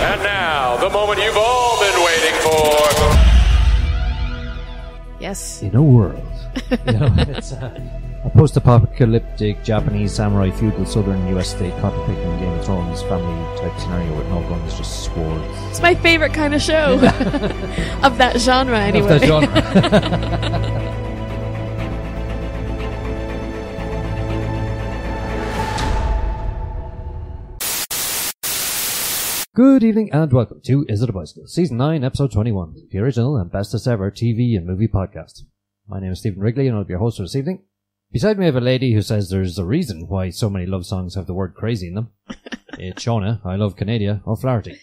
And now, the moment you've all been waiting for. Yes. In a world. It's a post-apocalyptic Japanese samurai feudal southern US state copy-picking Game of Thrones family type scenario with no guns, just swords. It's my favorite kind of show. Of that genre, anyway. Of that genre. Good evening and welcome to Is It a Bicycle? Season 9, Episode 21, the original and bestest ever TV and movie podcast. My name is Stephen Wrigley and I'll be your host for this evening. Beside me I have a lady who says there's a reason why so many love songs have the word crazy in them. It's Shauna, I love Canada, O'Flaherty.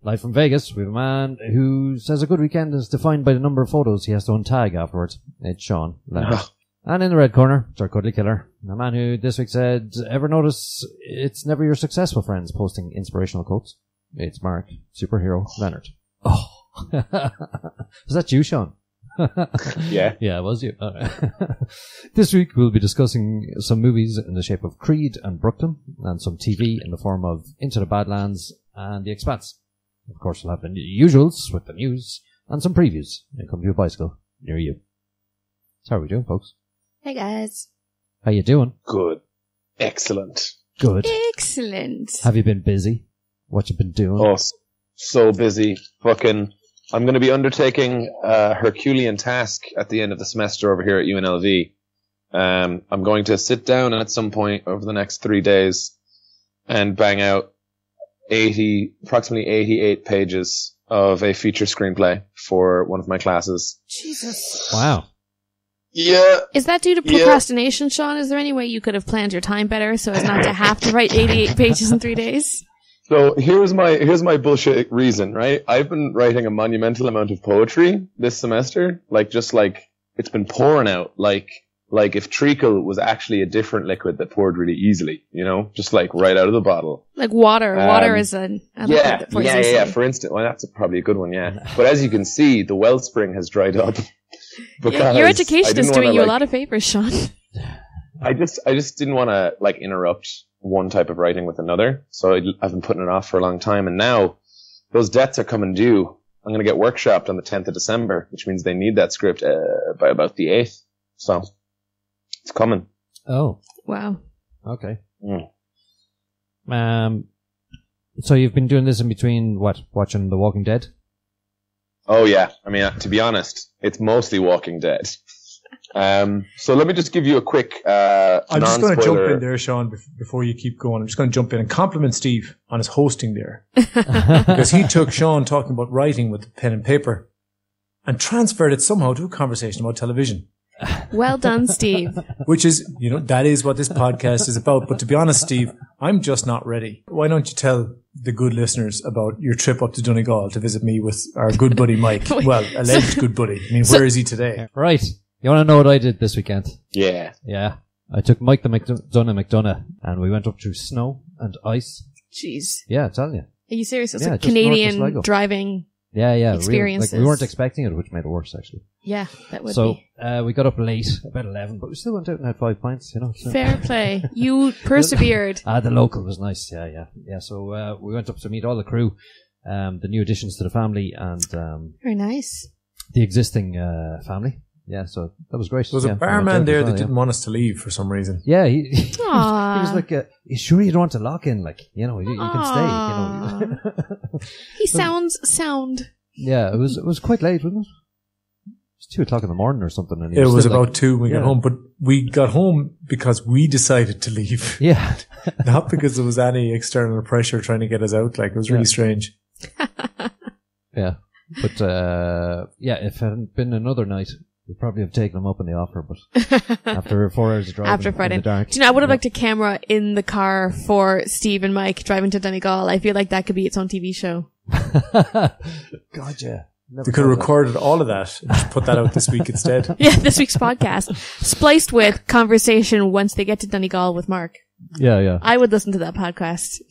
Live from Vegas, we have a man who says a good weekend is defined by the number of photos he has to untag afterwards. It's Sean Leonard. And in the red corner, it's our cuddly killer, a man who this week said, ever notice it's never your successful friends posting inspirational quotes? It's Mark, superhero Leonard. Oh. Was that you, Sean? Yeah. Yeah, it was you. Right. This week we'll be discussing some movies in the shape of Creed and Brooklyn, and some TV in the form of Into the Badlands and The Expanse. Of course, we'll have the usuals with the news and some previews and come to a bicycle near you. So how are we doing, folks? Hey, guys. How you doing? Good. Excellent. Good. Excellent. Have you been busy? What you been doing? Oh, so busy. I'm going to be undertaking a Herculean task at the end of the semester over here at UNLV. I'm going to sit down at some point over the next 3 days and bang out approximately 88 pages of a feature screenplay for one of my classes. Jesus. Wow. Yeah. Is that due to procrastination, Sean? Is there any way you could have planned your time better so as not to have to write 88 pages in 3 days? So here's my bullshit reason, right? I've been writing a monumental amount of poetry this semester, it's been pouring out, like if treacle was actually a different liquid that poured really easily, just like right out of the bottle. Like water. Water is a liquid that pours easily. Yeah. For instance, well, that's probably a good one, yeah. But as you can see, the wellspring has dried up. Because your education is doing you a lot of favors, Sean. I just didn't want to interrupt one type of writing with another, so I've been putting it off for a long time, and now those debts are coming due. I'm going to get workshopped on the 10th of December, which means they need that script by about the 8th, so it's coming. Oh. Wow. Okay. So you've been doing this in between, watching The Walking Dead? Oh yeah, I mean, to be honest, it's mostly Walking Dead. So let me just give you a quick I'm just going to jump in there, Sean, before you keep going. I'm just going to jump in and compliment Steve on his hosting there. Because he took Sean talking about writing with pen and paper and transferred it somehow to a conversation about television. Well done, Steve. Which is, that is what this podcast is about. But to be honest, Steve, I'm just not ready. Why don't you tell the good listeners about your trip up to Donegal to visit me with our good buddy Mike? Well, alleged good buddy. I mean, where is he today? Right. You want to know what I did this weekend? Yeah. Yeah. I took Mike the McDonough and we went up through snow and ice. Jeez. Yeah, I'm telling you. Are you serious? It's Yeah, like just north of Canadian Sligo. driving experiences. We weren't expecting it, which made it worse, actually. Yeah, that would So, be. we got up late, about 11, but we still went out and had 5 pints, So. Fair play. You persevered. The local was nice, yeah. So, we went up to meet all the crew, the new additions to the family and, Very nice. the existing, family. Yeah, so that was great. There was a barman there that didn't want us to leave for some reason. Yeah, he Aww. was like, you sure you don't want to lock in? You can stay, He sounds sound. Yeah, it was quite late, wasn't it? It was 2 o'clock in the morning or something. And It was about 2 when we got home, but we got home because we decided to leave. Yeah. Not because there was any external pressure trying to get us out. It was really strange. Yeah. But, if it hadn't been another night, we'd probably have taken him up on the offer, but after 4 hours of driving After Friday. in the dark. Do you know, I would have liked a camera in the car for Steve and Mike driving to Donegal. I feel like that could be its own TV show. God, yeah. We could have recorded all of that and just put that out this week instead. Yeah, this week's podcast. Spliced with conversation once they get to Donegal with Mark. Yeah. I would listen to that podcast.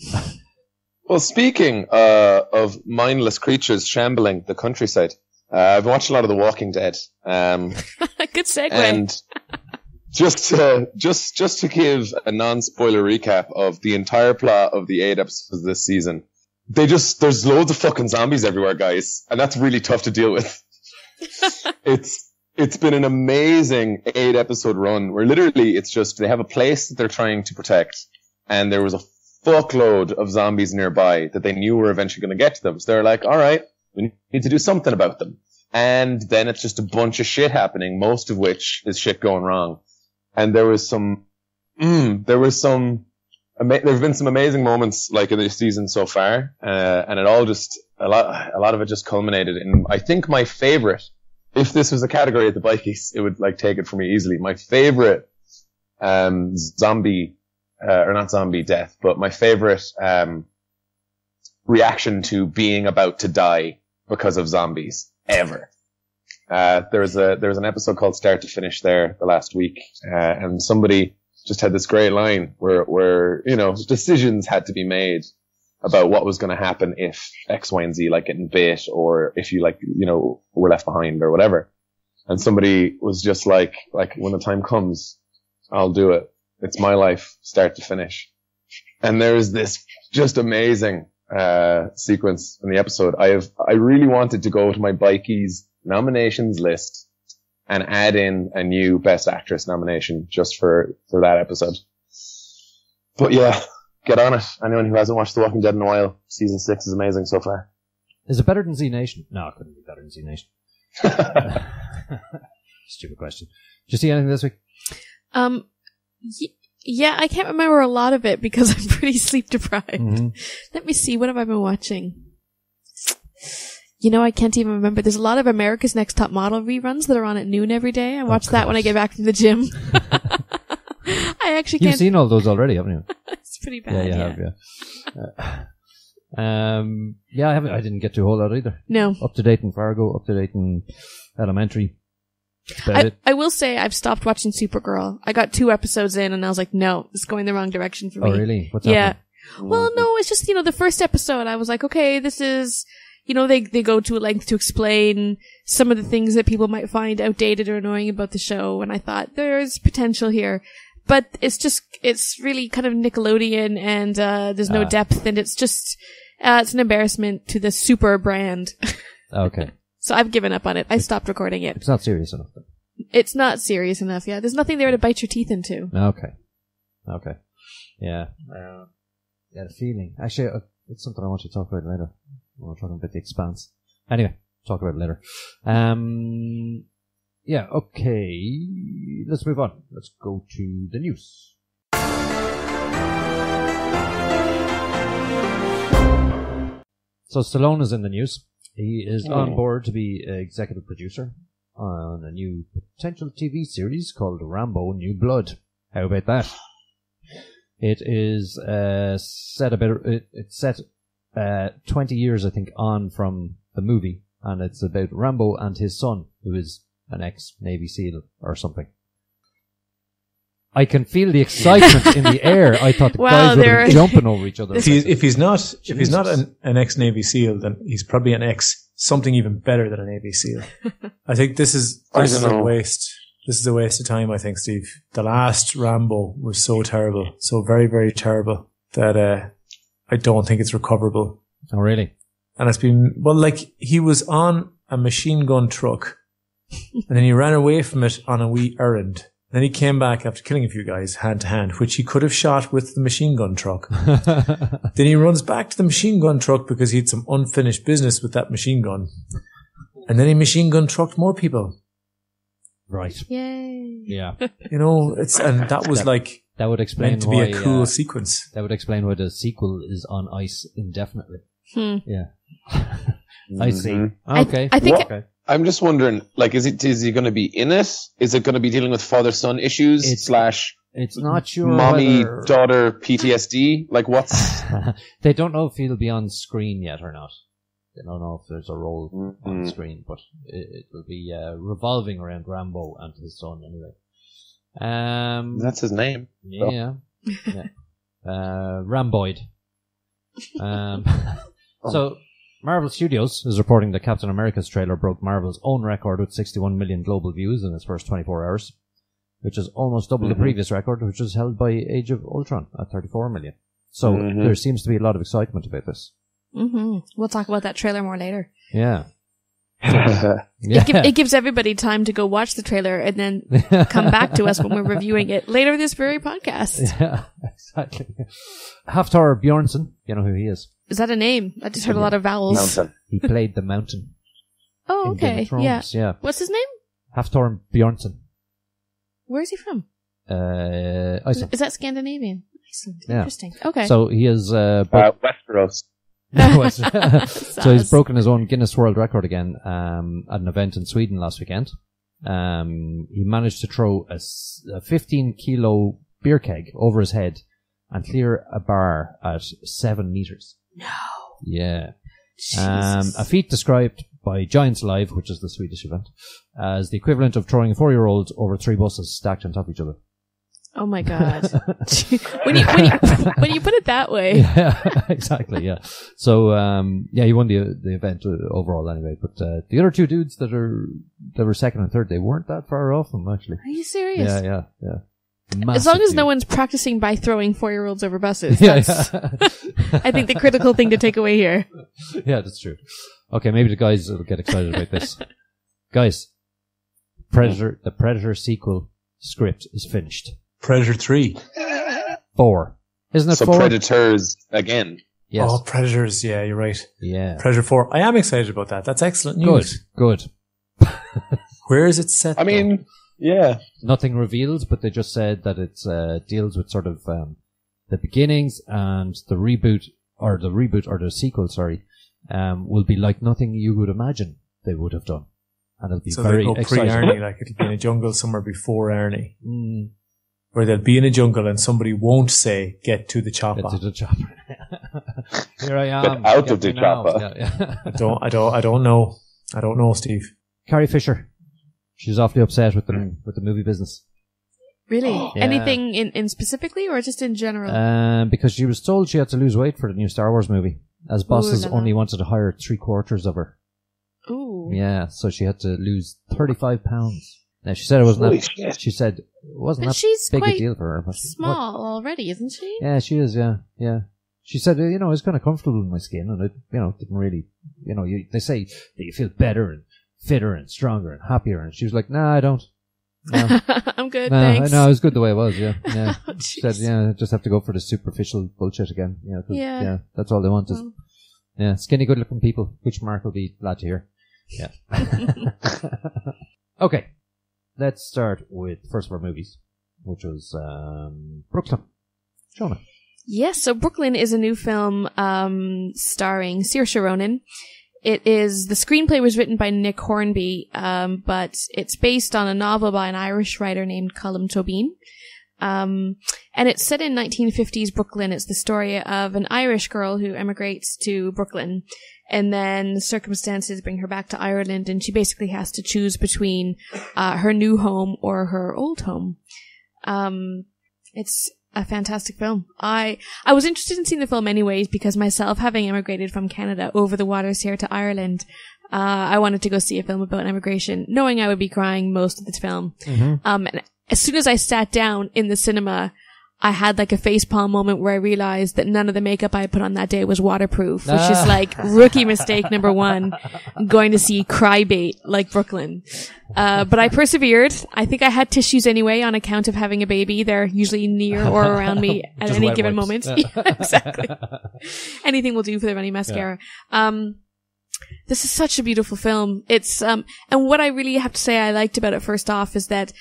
Well, speaking of mindless creatures shambling the countryside, I've watched a lot of The Walking Dead. Good segue. And just to give a non-spoiler recap of the entire plot of the 8 episodes this season, there's loads of fucking zombies everywhere, guys, and that's really tough to deal with. It's been an amazing 8-episode run where literally it's just they have a place that they're trying to protect, and there was a fuckload of zombies nearby that they knew were eventually going to get to them. So they're like, all right, we need to do something about them. And then it's just a bunch of shit happening, most of which is shit going wrong. And there have been some amazing moments like in this season so far, and it all just a lot of it just culminated in, I think, my favorite. If this was a category at the Bikies, it would like take it for me easily. My favorite zombie, or not zombie death, but my favorite reaction to being about to die because of zombies ever. There was an episode called Start to Finish there the last week, and somebody just had this great line where decisions had to be made about what was going to happen if X, Y, and Z like getting bit, or if you were left behind or whatever. And somebody was just like when the time comes, I'll do it. It's my life, start to finish. And there's this just amazing sequence in the episode. I really wanted to go to my Bikies nominations list and add in a new Best Actress nomination just for that episode. But yeah, get on it. Anyone who hasn't watched The Walking Dead in a while, season 6 is amazing so far. Is it better than Z Nation? No, it couldn't be better than Z Nation. Stupid question. Did you see anything this week? Yeah, I can't remember a lot of it because I'm pretty sleep deprived. Mm-hmm. Let me see. What have I been watching? I can't even remember. There's a lot of America's Next Top Model reruns that are on at noon every day. I watch that when I get back from the gym. I actually can't. You've seen all those already, haven't you? It's pretty bad. Yeah, I haven't. I didn't get to a whole lot either. No. Up to date in Fargo, up to date in Elementary. I will say I've stopped watching Supergirl. I got 2 episodes in and I was like, no, it's going the wrong direction for me. Oh, really? What's happening? Well, no, it's just, the first episode I was like, okay, this is, they go to a length to explain some of the things that people might find outdated or annoying about the show. And I thought there's potential here. But it's really kind of Nickelodeon and, there's no depth, and it's just, it's an embarrassment to the Super brand. Okay. So I've given up on it. I stopped recording it. It's not serious enough, then. It's not serious enough, yeah. There's nothing there to bite your teeth into. Okay. Yeah. The feeling. Actually, it's something I want to talk about later. We're talking about the Expanse. Anyway, talk about it later. Yeah, okay. Let's move on. Let's go to the news. So Stallone is in the news. He is on board to be executive producer on a new potential TV series called Rambo New Blood. How about that? It is set 20 years, I think, on from the movie, and it's about Rambo and his son, who is an ex-Navy SEAL or something. I can feel the excitement in the air. I thought the guys would be jumping over each other. If he's not an ex-Navy SEAL, then he's probably an ex-something even better than a Navy SEAL. I think this is a waste. This is a waste of time, I think, Steve. The last Rambo was so terrible, so very, very terrible, that I don't think it's recoverable. Oh, really? And it's been, he was on a machine gun truck, and then he ran away from it on a wee errand. Then he came back after killing a few guys hand to hand, which he could have shot with the machine gun truck. Then he runs back to the machine gun truck because he had some unfinished business with that machine gun. And then he machine gun trucked more people. Right. Yay. Yeah. That was that would explain meant to be a cool sequence. That would explain why the sequel is on ice indefinitely. Yeah. I see. Okay. I think I'm just wondering, is he going to be in it? Is it going to be dealing with father-son issues / It's not sure. Mommy-daughter PTSD? What's... They don't know if he'll be on screen yet or not. They don't know if there's a role on screen, but it will be revolving around Rambo and his son anyway. That's his name. Yeah. Yeah. Ramboid. So... Marvel Studios is reporting that Captain America's trailer broke Marvel's own record with 61 million global views in its first 24 hours, which is almost double the previous record, which was held by Age of Ultron at 34 million. So there seems to be a lot of excitement about this. Mm-hmm. We'll talk about that trailer more later. Yeah. It gives everybody time to go watch the trailer and then come back to us when we're reviewing it later this very podcast. Yeah, exactly. Hafthor Bjornsson, you know who he is. Is that a name? I just heard a lot of vowels. Mountain. He played the Mountain. Oh, in Game okay. of Thrones, yeah. What's his name? Hafthor Bjornsson. Where is he from? Iceland. Is that Scandinavian? Iceland. Yeah. Interesting. Okay. So he is Westeros. So he's broken his own Guinness World Record again at an event in Sweden last weekend. He managed to throw a 15-kilo beer keg over his head and clear a bar at 7 meters. No. Yeah. Jesus. A feat described by Giants Live, which is the Swedish event, as the equivalent of throwing a 4-year-old over 3 buses stacked on top of each other. Oh my God. when you put it that way. Yeah, exactly, yeah. So, he won the event overall anyway, but the other 2 dudes that were second and third, they weren't that far off him, actually. Are you serious? Yeah. As long as no one's practicing by throwing 4-year-olds over buses. Yeah. I think the critical thing to take away here. Yeah, that's true. Okay, maybe the guys will get excited about this. Guys, the Predator sequel script is finished. Predator 3. 4. Isn't it 4? So Predators again. Yes. Oh, Predators. Yeah, you're right. Yeah. Predator 4. I am excited about that. That's excellent news. Good. Where is it set? I mean, yeah. Nothing revealed, but they just said that it deals with sort of the beginnings, and the reboot or the sequel, will be like nothing you would imagine they would have done. And it'll be So very they'll go exciting. pre-Arnie, like it'll be in a jungle somewhere before Arnie. Where they'll be in a jungle and somebody won't say, get to the chopper. Get to the chopper. Here I am. Get out of the chopper. Yeah. I don't know. I don't know, Steve. Carrie Fisher. She's awfully upset with the movie business. Really? Yeah. Anything in specifically or just in general? Because she was told she had to lose weight for the new Star Wars movie, as bosses Ooh, la, la. only wanted to hire 3/4 of her. Ooh. Yeah, so she had to lose 35 pounds. Now, she said it wasn't Holy that, shit. she said it wasn't But that she's big a quite deal for her. But Small already, isn't she? Yeah, she is, yeah. She said, I was kind of comfortable in my skin, and it, didn't really, they say that you feel better and fitter and stronger and happier, and she was like, nah, I don't. No. I'm good, No, thanks. no, it was good the way it was, yeah. Oh, She said, I just have to go for the superficial bullshit again. Yeah. That's all they want is, skinny, good looking people, which Mark will be glad to hear. Yeah. Okay. Let's start with the first of our movies, which was, Brooklyn. Shona. Yes, so Brooklyn is a new film, starring Saoirse Ronan. The screenplay was written by Nick Hornby, but it's based on a novel by an Irish writer named Colm Tóibín. And it's set in 1950s Brooklyn. It's the story of an Irish girl who emigrates to Brooklyn, and then circumstances bring her back to Ireland, and she basically has to choose between her new home or her old home. It's a fantastic film. I was interested in seeing the film anyways, because myself, having emigrated from Canada over the waters here to Ireland, I wanted to go see a film about immigration, knowing I would be crying most of the film. Mm-hmm. And as soon as I sat down in the cinema, I had like a facepalm moment where I realized that none of the makeup I put on that day was waterproof, which is like rookie mistake number 1, going to see Crybait like Brooklyn. But I persevered. I think I had tissues anyway on account of having a baby. They're usually near or around me at any given moment. Yeah, exactly. Anything will do for the runny mascara. This is such a beautiful film. It's, and what I really have to say I liked about it first off is that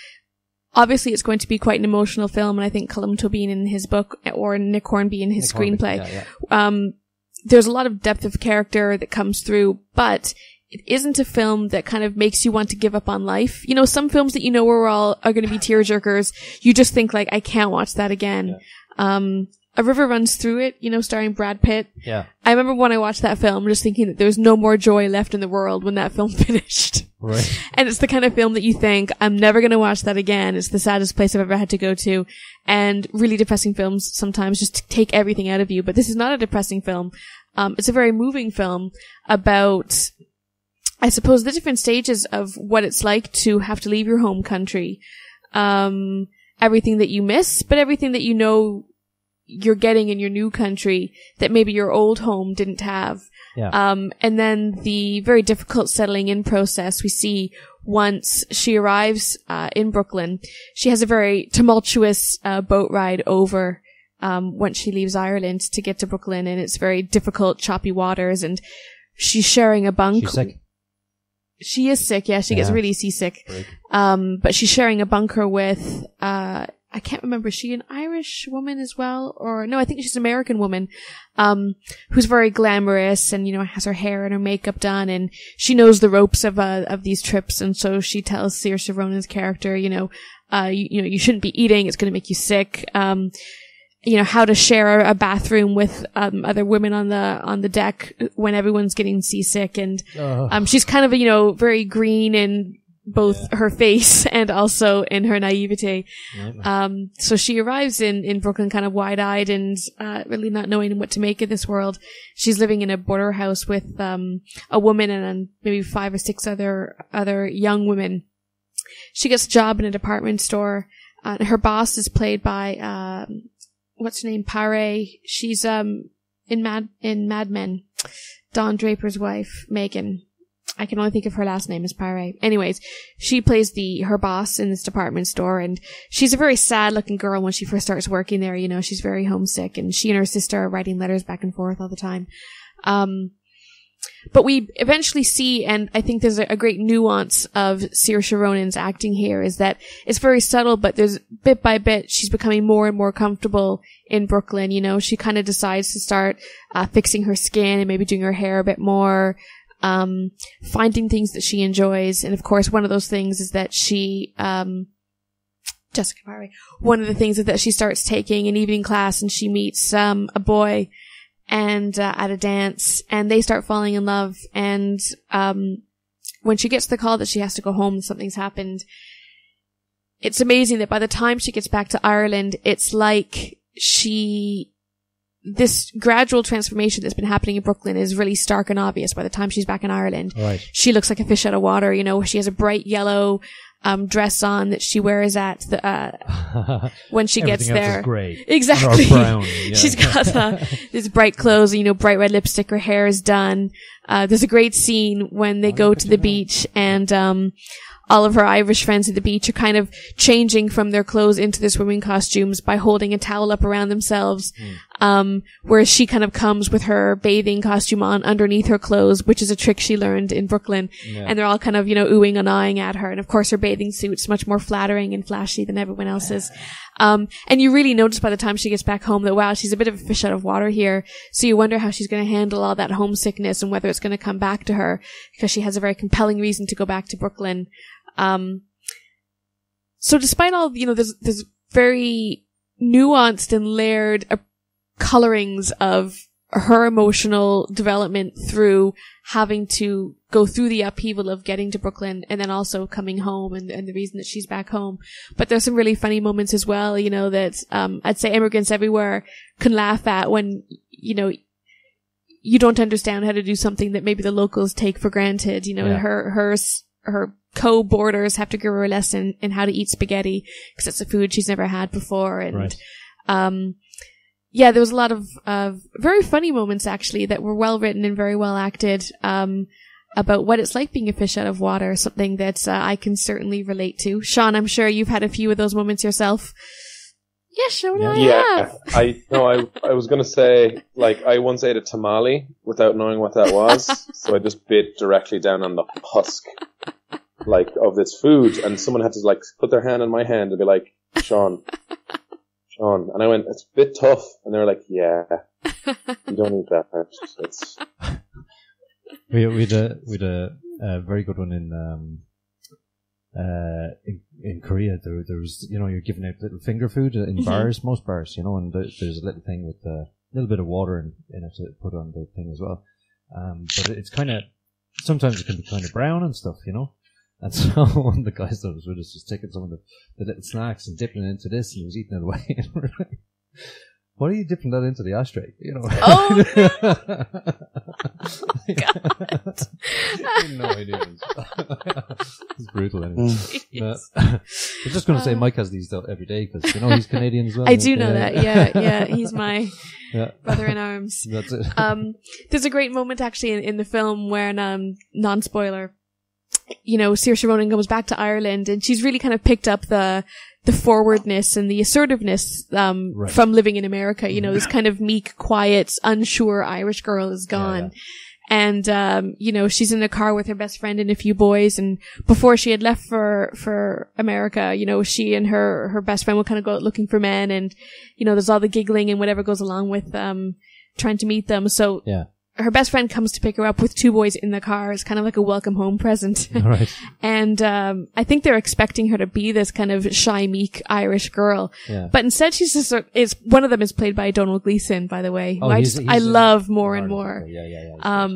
obviously it's going to be quite an emotional film, and I think Colm Tóibín in his book, or Nick Hornby in his screenplay, there's a lot of depth of character that comes through, but it isn't a film that kind of makes you want to give up on life. Some films that are going to be tearjerkers, you just think like, I can't watch that again. A River Runs Through It, starring Brad Pitt. Yeah. I remember when I watched that film, just thinking that there was no more joy left in the world when that film finished. Right. And it's the kind of film that you think, I'm never going to watch that again. It's the saddest place I've ever had to go to. And really depressing films sometimes just take everything out of you. But this is not a depressing film. It's a very moving film about, I suppose, the different stages of what it's like to have to leave your home country. Everything that you miss, but everything that you're getting in your new country that maybe your old home didn't have. Yeah. And then the very difficult settling in process we see once she arrives in Brooklyn. She has a very tumultuous boat ride over once she leaves Ireland to get to Brooklyn, and it's very difficult, choppy waters, and she's sharing a bunk. She's sick. She is sick, yeah. She gets really seasick. But she's sharing a bunker with, I can't remember, is she an Irish woman as well? Or, no, I think she's an American woman, who's very glamorous and, has her hair and her makeup done, and she knows the ropes of these trips, and so she tells Saoirse Ronan's character, you shouldn't be eating, it's gonna make you sick. How to share a bathroom with other women on the deck when everyone's getting seasick, and she's kind of very green in both her face and also in her naivete. So she arrives in Brooklyn kind of wide-eyed and really not knowing what to make of this world. She's living in a border house with a woman and maybe 5 or 6 other young women. She gets a job in a department store. Her boss is played by what's her name? Pare. She's in Mad Men. Don Draper's wife, Megan. I can only think of her last name as Pare. Anyways, she plays her boss in this department store, and she's a very sad looking girl when she first starts working there. She's very homesick, and she and her sister are writing letters back and forth all the time. But we eventually see, and I think there's a great nuance of Saoirse Ronan's acting here, is that it's very subtle, but there's bit by bit, she's becoming more and more comfortable in Brooklyn. She kind of decides to start fixing her skin and maybe doing her hair a bit more, finding things that she enjoys. And of course, one of those things is that she, Jessica Parry, one of the things is that she starts taking an evening class, and she meets a boy and at a dance, and they start falling in love. And when she gets the call that she has to go home, something's happened. It's amazing that by the time she gets back to Ireland, it's like this gradual transformation that's been happening in Brooklyn is really stark and obvious by the time she's back in Ireland. Right. She looks like a fish out of water. She has a bright yellow dress on that she wears at the when she gets there. Else is grey. Exactly. Or brown. Yeah. She's got these bright clothes, bright red lipstick. Her hair is done. There's a great scene when they go to the beach, and all of her Irish friends at the beach are kind of changing from their clothes into their swimming costumes by holding a towel up around themselves. Whereas she kind of comes with her bathing costume on underneath her clothes, which is a trick she learned in Brooklyn. Yeah. And they're all kind of, oohing and ahhing at her. And of course her bathing suit's much more flattering and flashy than everyone else's. And you really notice by the time she gets back home that, wow, she's a bit of a fish out of water here. So you wonder how she's going to handle all that homesickness and whether it's going to come back to her, because she has a very compelling reason to go back to Brooklyn. So despite all, there's very nuanced and layered colorings of her emotional development through having to go through the upheaval of getting to Brooklyn and then also coming home and the reason that she's back home. But there's some really funny moments as well, that, I'd say immigrants everywhere can laugh at when, you don't understand how to do something that maybe the locals take for granted. Her co-boarders have to give her a lesson in how to eat spaghetti because it's a food she's never had before. And, right. Yeah, there was a lot of very funny moments actually that were well written and very well acted, about what it's like being a fish out of water, something that I can certainly relate to. Sean, I'm sure you've had a few of those moments yourself. Yeah, Sean, I have. I was gonna say, I once ate a tamale without knowing what that was, so I just bit directly down on the husk, of this food, and someone had to, put their hand on my hand and be like, Sean. And I went, it's a bit tough. And they were like, yeah, you don't eat that much. It's... We had a very good one in Korea. There was, you're giving out little finger food in bars, most bars, and there's a little thing with a little bit of water in it to put on the thing as well. But it's sometimes it can be kind of brown and stuff, And so one of the guys that was with us was taking some of the little snacks and dipping it into this, and he was eating it away. And we're like, what are you dipping that into the ashtray? Oh, no. Oh, God. No idea. It's brutal. Anyway. I was just going to say Mike has these every day because he's Canadian as well. I do know that. Yeah. He's my brother in arms. That's it. There's a great moment actually in the film where, non-spoiler, Saoirse Ronan goes back to Ireland and she's really kind of picked up the forwardness and the assertiveness from living in America. This kind of meek, quiet, unsure Irish girl is gone. Yeah. And, she's in a car with her best friend and a few boys. And before she had left for America, she and her best friend would kind of go out looking for men. And, there's all the giggling and whatever goes along with, trying to meet them. So, her best friend comes to pick her up with two boys in the car. It's kind of like a welcome home present. Right. And, I think they're expecting her to be this kind of shy, meek Irish girl. Yeah. But instead she's just, one of them is played by Donald Gleeson, by the way. Oh, I love more and more. Yeah.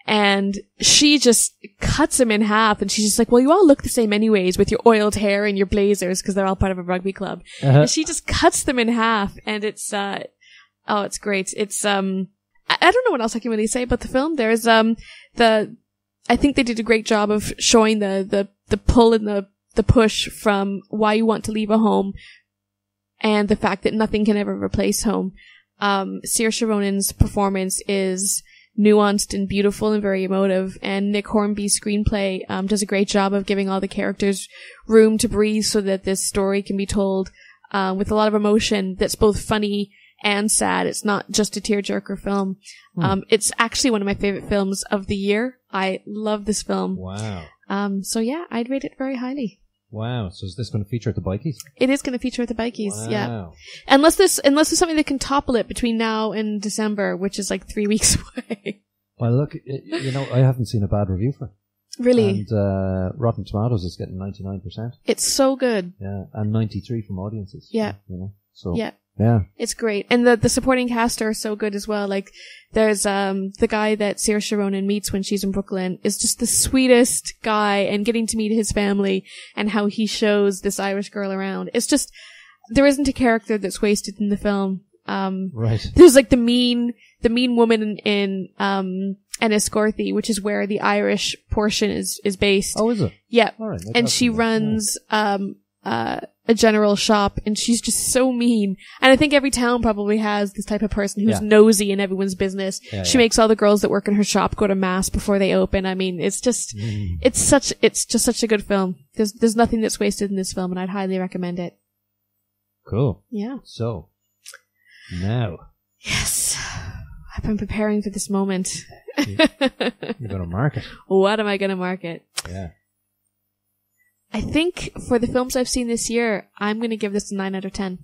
And she just cuts him in half and she's just like, well, you all look the same anyways with your oiled hair and your blazers because they're all part of a rugby club. And she just cuts them in half and it's great. It's, I don't know what else I can really say about the film. There's, I think they did a great job of showing the pull and the push from why you want to leave a home and the fact that nothing can ever replace home. Saoirse Ronan's performance is nuanced and beautiful and very emotive, and Nick Hornby's screenplay, does a great job of giving all the characters room to breathe so that this story can be told, with a lot of emotion that's both funny and sad. It's not just a tearjerker film. It's actually one of my favorite films of the year. I love this film. Wow. So yeah, I'd rate it very highly. Wow. So is this going to feature at the Bikies? It is going to feature at the Bikies. Wow. Yeah. Unless there's something that can topple it between now and December, which is like 3 weeks away. Well, look, I haven't seen a bad review for it. Really? And Rotten Tomatoes is getting 99%. It's so good. Yeah, and 93 from audiences. Yeah. So yeah. Yeah. It's great. And the supporting cast are so good as well. Like, there's, the guy that Saoirse Ronan meets when she's in Brooklyn is just the sweetest guy, and getting to meet his family and how he shows this Irish girl around. It's just, there isn't a character that's wasted in the film. Right. There's like the mean woman in Enniscorthy, which is where the Irish portion is based. Oh, is it? Yeah. All right. And she runs, a general shop, and she's just so mean. And I think every town probably has this type of person who's nosy in everyone's business. She makes all the girls that work in her shop go to mass before they open. I mean, it's just, it's just such a good film. There's nothing that's wasted in this film, and I'd highly recommend it. Cool. Yeah. So, now. Yes. I've been preparing for this moment. You're going to mark it. What am I going to mark it? Yeah. I think for the films I've seen this year, I'm going to give this a 9 out of 10.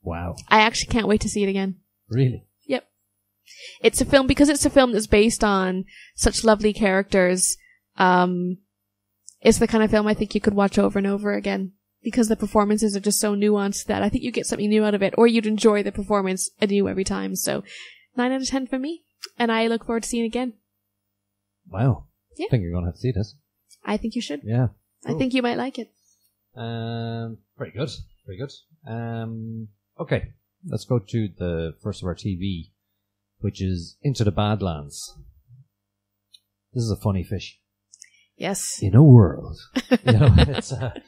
Wow. I actually can't wait to see it again. Really? Yep. It's a film, because it's a film that's based on such lovely characters, it's the kind of film I think you could watch over and over again, because the performances are just so nuanced that I think you get something new out of it, or you'd enjoy the performance anew every time. So 9 out of 10 for me, and I look forward to seeing it again. Wow. Yeah. I think you're going to have to see this. I think you should. Yeah. Cool. I think you might like it. Very good. Very good. Okay. Let's go to the first of our TV, which is Into the Badlands. This is a funny fish. Yes. In a world. It's a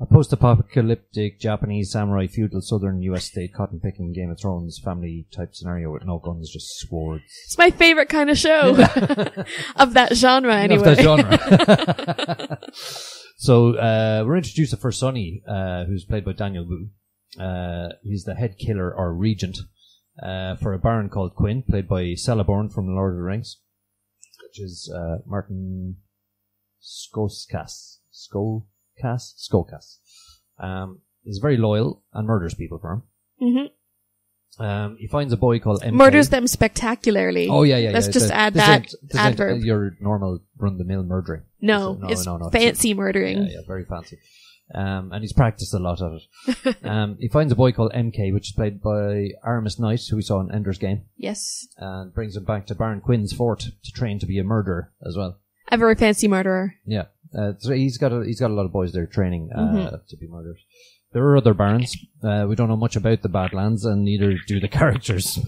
post-apocalyptic Japanese samurai feudal southern US state cotton-picking Game of Thrones family type scenario with no guns, just swords. It's my favorite kind of show. Of that genre, anyway. Of that genre. So, we're introduced to first Sonny, who's played by Daniel Wu. He's the head killer or regent, for a baron called Quinn, played by Celeborn from Lord of the Rings, which is, Martin Skokas. He's very loyal and murders people for him. Mm-hmm. He finds a boy called MK. Murders them spectacularly. Oh, yeah. Let's just add that adverb. Your normal run-the-mill murdering. No, it's fancy murdering. Yeah, very fancy. And he's practiced a lot of it. He finds a boy called MK, which is played by Aramis Knight, who we saw in Ender's Game. Yes. And brings him back to Baron Quinn's fort to train to be a murderer as well. A very fancy murderer. Yeah. So he's got a lot of boys there training to be murderers. there are other barons. We don't know much about the Badlands, and neither do the characters.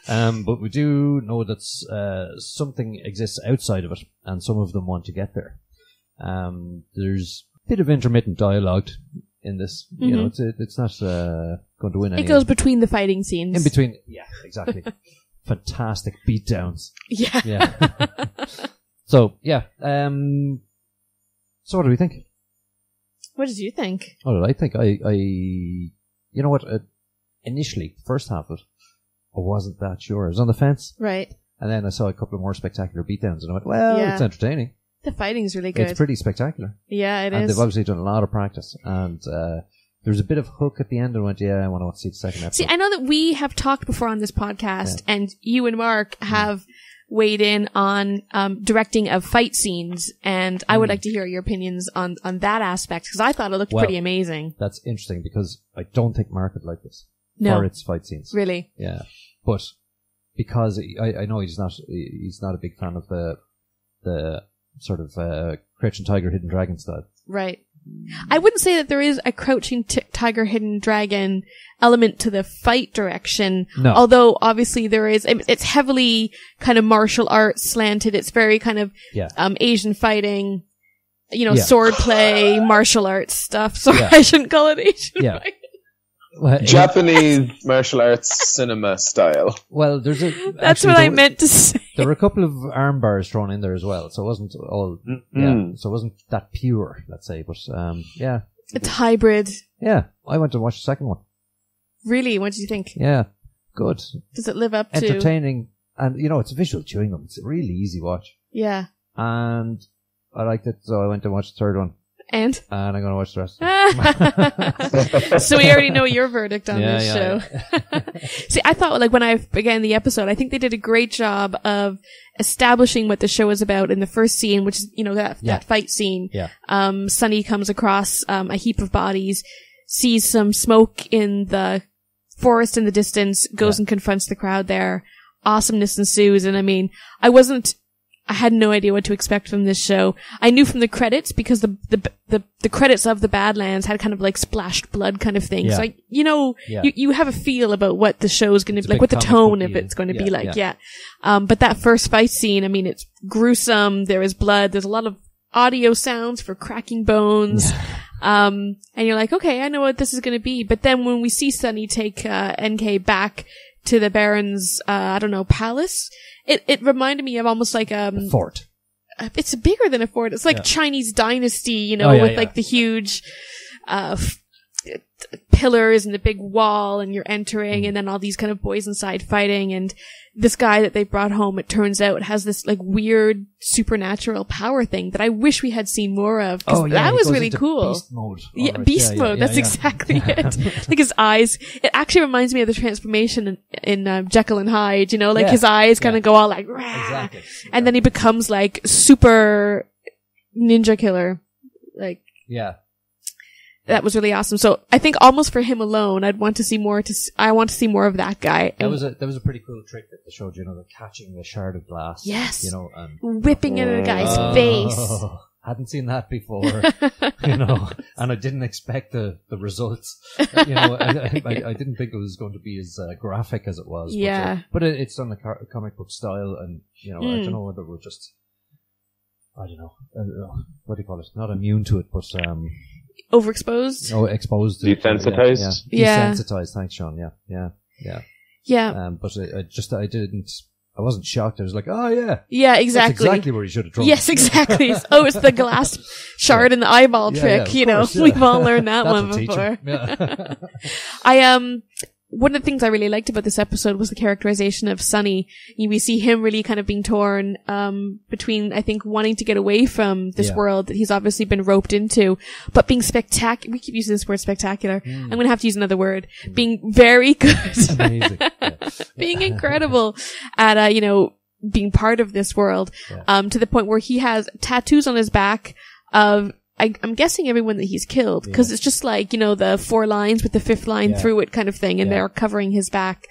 But we do know that something exists outside of it, and some of them want to get there. There's a bit of intermittent dialogue in this. Mm-hmm. You know, it's not going to win any. It goes between the fighting scenes. In between, yeah, exactly. Fantastic beatdowns. Yeah. So, yeah. So what do we think? What did you think? What did I think? You know what? Initially, first half of it, I wasn't that sure. I was on the fence. Right. And then I saw a couple of more spectacular beatdowns and I went, well, it's entertaining. The fighting's really good. It's pretty spectacular. Yeah, it is. And they've obviously done a lot of practice. And there's a bit of hook at the end and I went, I want to see the second episode. See, I know that we have talked before on this podcast and you and Mark have weighed in on directing of fight scenes, and I would like to hear your opinions on that aspect, because I thought it looked pretty amazing. That's interesting, because I don't think Mark would like this for its fight scenes. Really? Yeah. But because I know he's not a big fan of the sort of Crouching Tiger, Hidden Dragon style. Right. I wouldn't say that there is a Crouching Tiger, Hidden Dragon element to the fight direction. No. Although obviously there is, it's heavily kind of martial arts slanted. It's very kind of, Asian fighting, sword play, martial arts stuff. Sorry, I shouldn't call it Asian fighting. Well, Japanese martial arts cinema style. Well, that's what I meant to say. There were a couple of arm bars thrown in there as well, so it wasn't all, so it wasn't that pure, let's say, but, It's hybrid. Yeah, I went to watch the second one. Really? What did you think? Yeah, good. Does it live up to... Entertaining, and, it's a visual chewing gum. It's a really easy watch. Yeah. And I liked it, so I went to watch the third one. And I'm going to watch the rest. So we already know your verdict on this show. See, I thought, when I began the episode, I think they did a great job of establishing what the show is about in the first scene, which is, that fight scene. Yeah. Sonny comes across a heap of bodies, sees some smoke in the forest in the distance, goes and confronts the crowd there. Awesomeness ensues, and I had no idea what to expect from this show. I knew from the credits, because the credits of the Badlands had kind of splashed blood kind of thing. So you have a feel about what the show's going to be like, what the tone of it's going to be like. Yeah. But that first fight scene, it's gruesome. There is blood. There's a lot of audio sounds for cracking bones. And you're like, okay, I know what this is going to be. But then when we see Sonny take NK back to the Baron's, palace, it reminded me of almost like a fort. It's bigger than a fort. It's like Chinese dynasty, with the huge pillars and the big wall, and you're entering, and then all these kind of boys inside fighting, and this guy that they brought home, it turns out, has this weird supernatural power thing that I wish we had seen more of, because that was really cool. Beast mode. Beast mode. That's exactly it. His eyes. It actually reminds me of the transformation in Jekyll and Hyde. His eyes kind of go all like, rah, and then he becomes super ninja killer. That was really awesome. So I think almost for him alone, I'd want to see more. I want to see more of that guy. That was a pretty cool trick that they showed. The catching the shard of glass. Yes. And whipping it in a guy's face. Hadn't seen that before. And I didn't expect the results. I didn't think it was going to be as graphic as it was. Yeah. But it's on the comic book style, and I don't know whether we're just, I don't know, what do you call it? Not immune to it, but overexposed? Oh, exposed. Desensitized? Yeah. Desensitized, thanks, Sean. Yeah. But I wasn't shocked. I was like, oh yeah. Yeah, exactly. That's exactly where you should have thrown. Yes, exactly. It's the glass shard in the eyeball trick, course, We've all learned that one before. One of the things I really liked about this episode was the characterization of Sonny. We see him really kind of being torn between, I think, wanting to get away from this world that he's obviously been roped into, but being spectacular. We keep using this word spectacular. I'm going to have to use another word. Being very good. Amazing. Being incredible at, being part of this world, to the point where he has tattoos on his back of, I'm guessing everyone that he's killed, because it's just the 4 lines with the 5th line through it kind of thing, and they're covering his back.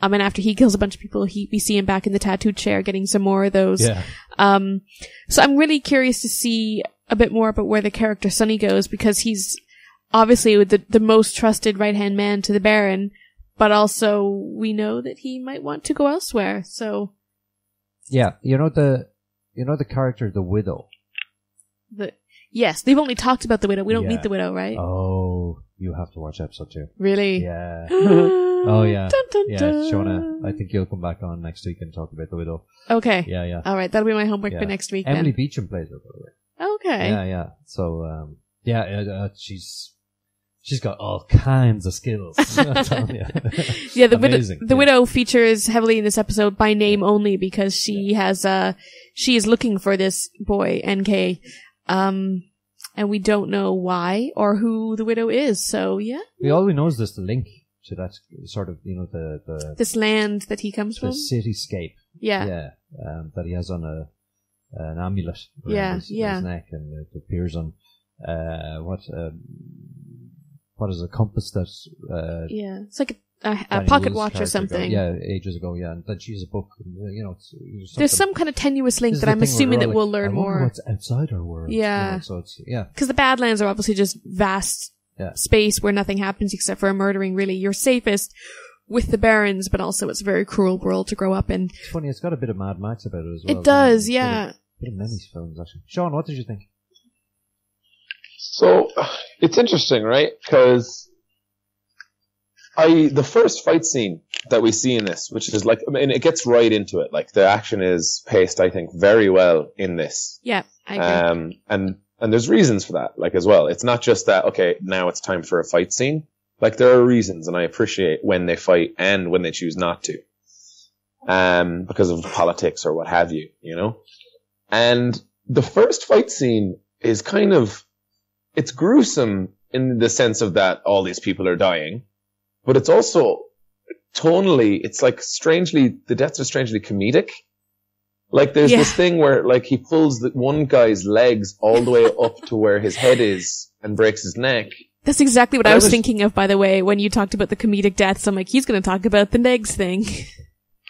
And after he kills a bunch of people, we see him back in the tattoo chair getting some more of those. Yeah. So I'm really curious to see a bit more about where the character Sonny goes, because he's obviously the most trusted right-hand man to the Baron, but also we know that he might want to go elsewhere, so... Yeah, you know the character, the Widow? Yes, they've only talked about the Widow. We don't meet the Widow, right? Oh, you have to watch episode 2. Really? Yeah. Oh, yeah. Dun, dun, Yeah, dun. Shona, I think you'll come back on next week and talk about the Widow. Okay. Yeah. Alright, that'll be my homework for next week Emily then. Beecham plays her, by the way. Okay. Yeah. So, she's got all kinds of skills. I'm telling you. Yeah, the Amazing. Widow features heavily in this episode by name only because she is looking for this boy, NK. And we don't know why or who the Widow is, so yeah. All we know is there's the link to that sort of, the this land that he comes the from. cityscape. Yeah. That he has on an amulet around his neck, and it appears on what is a compass that it's like a pocket watch or something. Ages ago, and then she has a book. There's some kind of tenuous link that I'm assuming that we'll learn more. What's outside our world? Yeah. So it's because the Badlands are obviously just vast space where nothing happens except for a murdering. Really, you're safest with the Barons, but also it's a very cruel world to grow up in. It's funny. It's got a bit of Mad Max about it as well. It does, yeah. Bit of many films actually. Sean, what did you think? So, it's interesting, right? Because the first fight scene that we see in this, which is it gets right into it. Like, the action is paced, I think, very well in this. Yeah, I agree. And there's reasons for that, as well. It's not just that, okay, now it's time for a fight scene. There are reasons, and I appreciate when they fight and when they choose not to. Because of politics or what have you, And the first fight scene is it's gruesome in the sense of that all these people are dying, but it's also tonally, it's the deaths are strangely comedic. There's this thing where, he pulls the one guy's legs all the way up to where his head is and breaks his neck. That's exactly what I was thinking of, by the way, when you talked about the comedic deaths. I'm like, he's going to talk about the legs thing.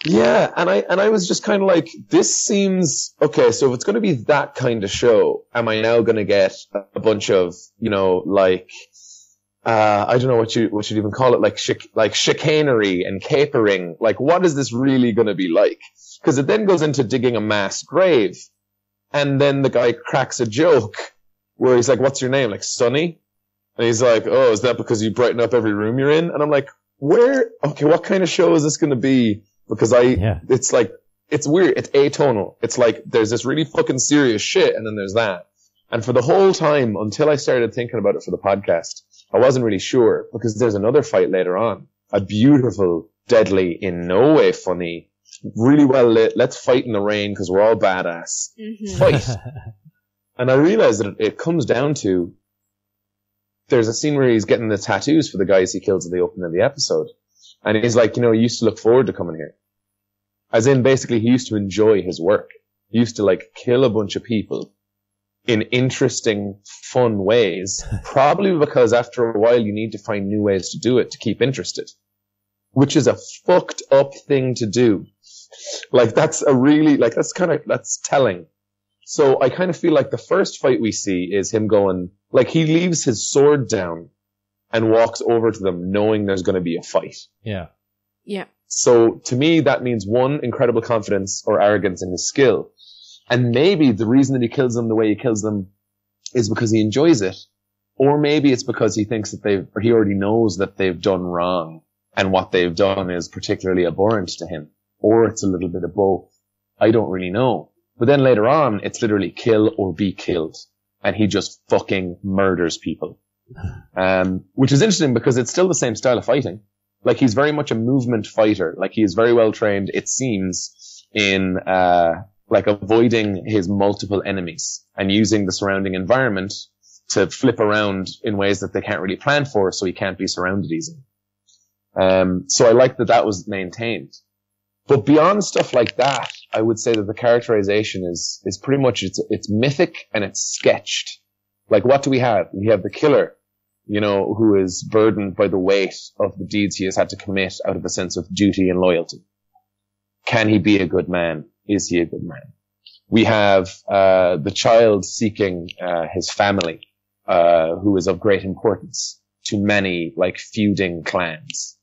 Yeah, and I was just kind of this seems okay. So if it's going to be that kind of show, am I now going to get a bunch of I don't know what you'd even call it, chicanery and capering? What is this really going to be like? Because it then goes into digging a mass grave, and then the guy cracks a joke where he's like, "What's your name?" Sonny, and he's like, "Oh, is that because you brighten up every room you're in?" And I'm like, what kind of show is this going to be? Because it's weird. It's atonal. It's there's this really fucking serious shit, and then there's that. And for the whole time, until I started thinking about it for the podcast, I wasn't really sure, because there's another fight later on. A beautiful, deadly, in no way funny, really well lit, let's fight in the rain because we're all badass fight. And I realized that it comes down to, there's a scene where he's getting the tattoos for the guys he kills at the opening of the episode. And he's like, he used to look forward to coming here. As in, basically, he used to enjoy his work. He used to, kill a bunch of people in interesting, fun ways. Probably because after a while, you need to find new ways to do it to keep interested. Which is a fucked up thing to do. That's a really, that's telling. So I kind of feel like the first fight we see is him going, he leaves his sword down and walks over to them knowing there's going to be a fight. Yeah. Yeah. So to me, that means one, incredible confidence or arrogance in his skill. And maybe the reason that he kills them the way he kills them is because he enjoys it. Or maybe it's because he thinks that he already knows that they've done wrong and what they've done is particularly abhorrent to him. Or it's a little bit of both. I don't really know. But then later on, it's literally kill or be killed. And he just fucking murders people. Which is interesting because it's still the same style of fighting. He's very much a movement fighter. He is very well trained, it seems, in, avoiding his multiple enemies and using the surrounding environment to flip around in ways that they can't really plan for, so he can't be surrounded easily. So I like that was maintained. But beyond stuff like that, I would say that the characterization is pretty much, it's mythic and it's sketched. What do we have? We have the killer, who is burdened by the weight of the deeds he has had to commit out of a sense of duty and loyalty. Can he be a good man? Is he a good man? We have the child seeking his family who is of great importance to many, like, feuding clans.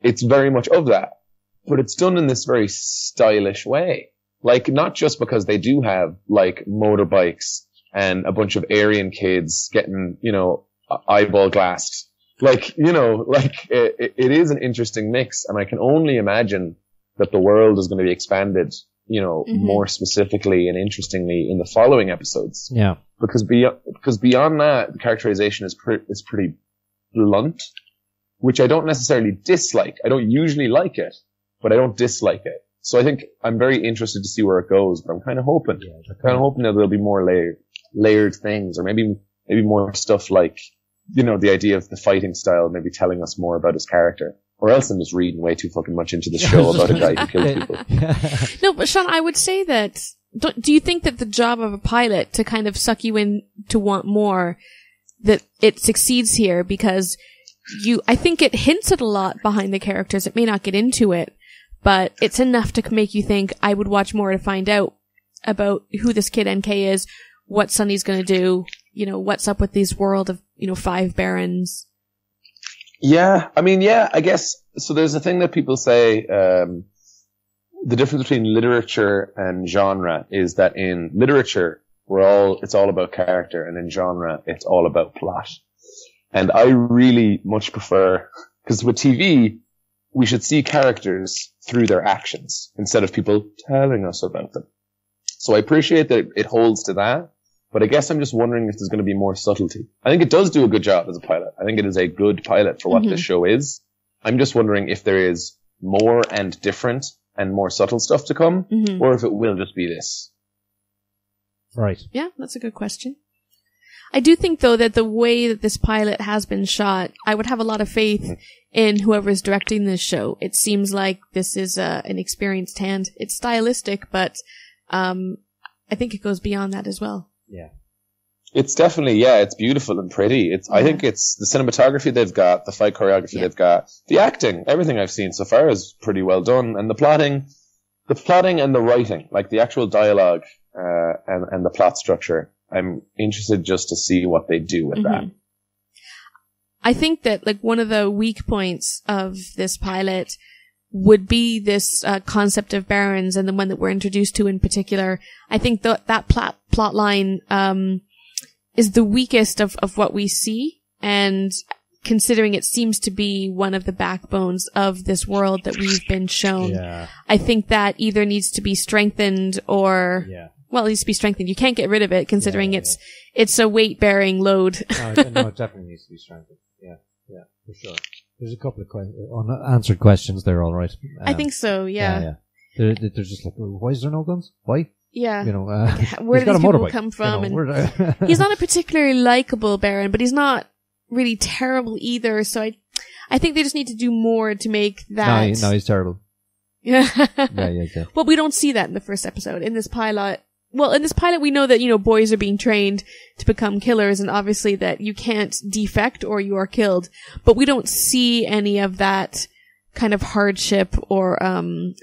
It's very much of that, but it's done in this very stylish way. Like, not just because they do have, like, motorbikes and a bunch of Aryan kids getting, you know, eyeball glassed. Like, you know, like, it is an interesting mix, and I can only imagine that the world is going to be expanded, you know, more specifically and interestingly in the following episodes. Yeah. Because beyond that, the characterization is pretty blunt, which I don't necessarily dislike. I don't usually like it, but I don't dislike it. So I think I'm very interested to see where it goes, but I'm kind of hoping that there'll be more layered things, or maybe more stuff like, you know, the idea of the fighting style, maybe telling us more about his character. Or else I'm just reading way too fucking much into the show about a guy who kills people. No, but Sean, I would say that, do you think that the job of a pilot to kind of suck you in to want more, that it succeeds here? Because I think it hints at a lot behind the characters. It may not get into it, but it's enough to make you think, I would watch more to find out about who this kid NK is, what Sonny's gonna do, you know, what's up with this world of, you know, 5 barons. Yeah, I mean, yeah, I guess, so there's a thing that people say, the difference between literature and genre is that in literature, it's all about character, and in genre, it's all about plot. And I really much prefer, because with TV, we should see characters through their actions instead of people telling us about them. So I appreciate that it holds to that, but I guess I'm just wondering if there's going to be more subtlety. I think it does do a good job as a pilot. I think it is a good pilot for what this show is. I'm just wondering if there is more and different and more subtle stuff to come, or if it will just be this. Right. Yeah, that's a good question. I do think, though, that the way that this pilot has been shot, I would have a lot of faith in whoever's directing this show. It seems like this is an experienced hand. It's stylistic, but I think it goes beyond that as well. Yeah. It's definitely, it's beautiful and pretty. I think it's the cinematography they've got, the fight choreography they've got, the acting, everything I've seen so far is pretty well done. And the plotting and the writing, like the actual dialogue, and the plot structure. I'm interested just to see what they do with that. I think that, like, one of the weak points of this pilot would be this concept of barons, and the one that we're introduced to in particular. I think that plot line is the weakest of what we see, and considering it seems to be one of the backbones of this world that we've been shown, I think that either needs to be strengthened or... Well, it needs to be strengthened. You can't get rid of it, considering it's a weight-bearing load. No, it definitely needs to be strengthened. Yeah, for sure. There's a couple of unanswered questions there, all right. I think so, yeah. They're just like, why is there no guns? Why? Yeah. You know, where do these people come from? You know, and he's not a particularly likable baron, but he's not really terrible either. So I think they just need to do more to make that. No, he's terrible. Yeah. Yeah. Well, we don't see that in the first episode. In this pilot, we know that, you know, boys are being trained to become killers, and obviously that you can't defect or you are killed. But we don't see any of that kind of hardship or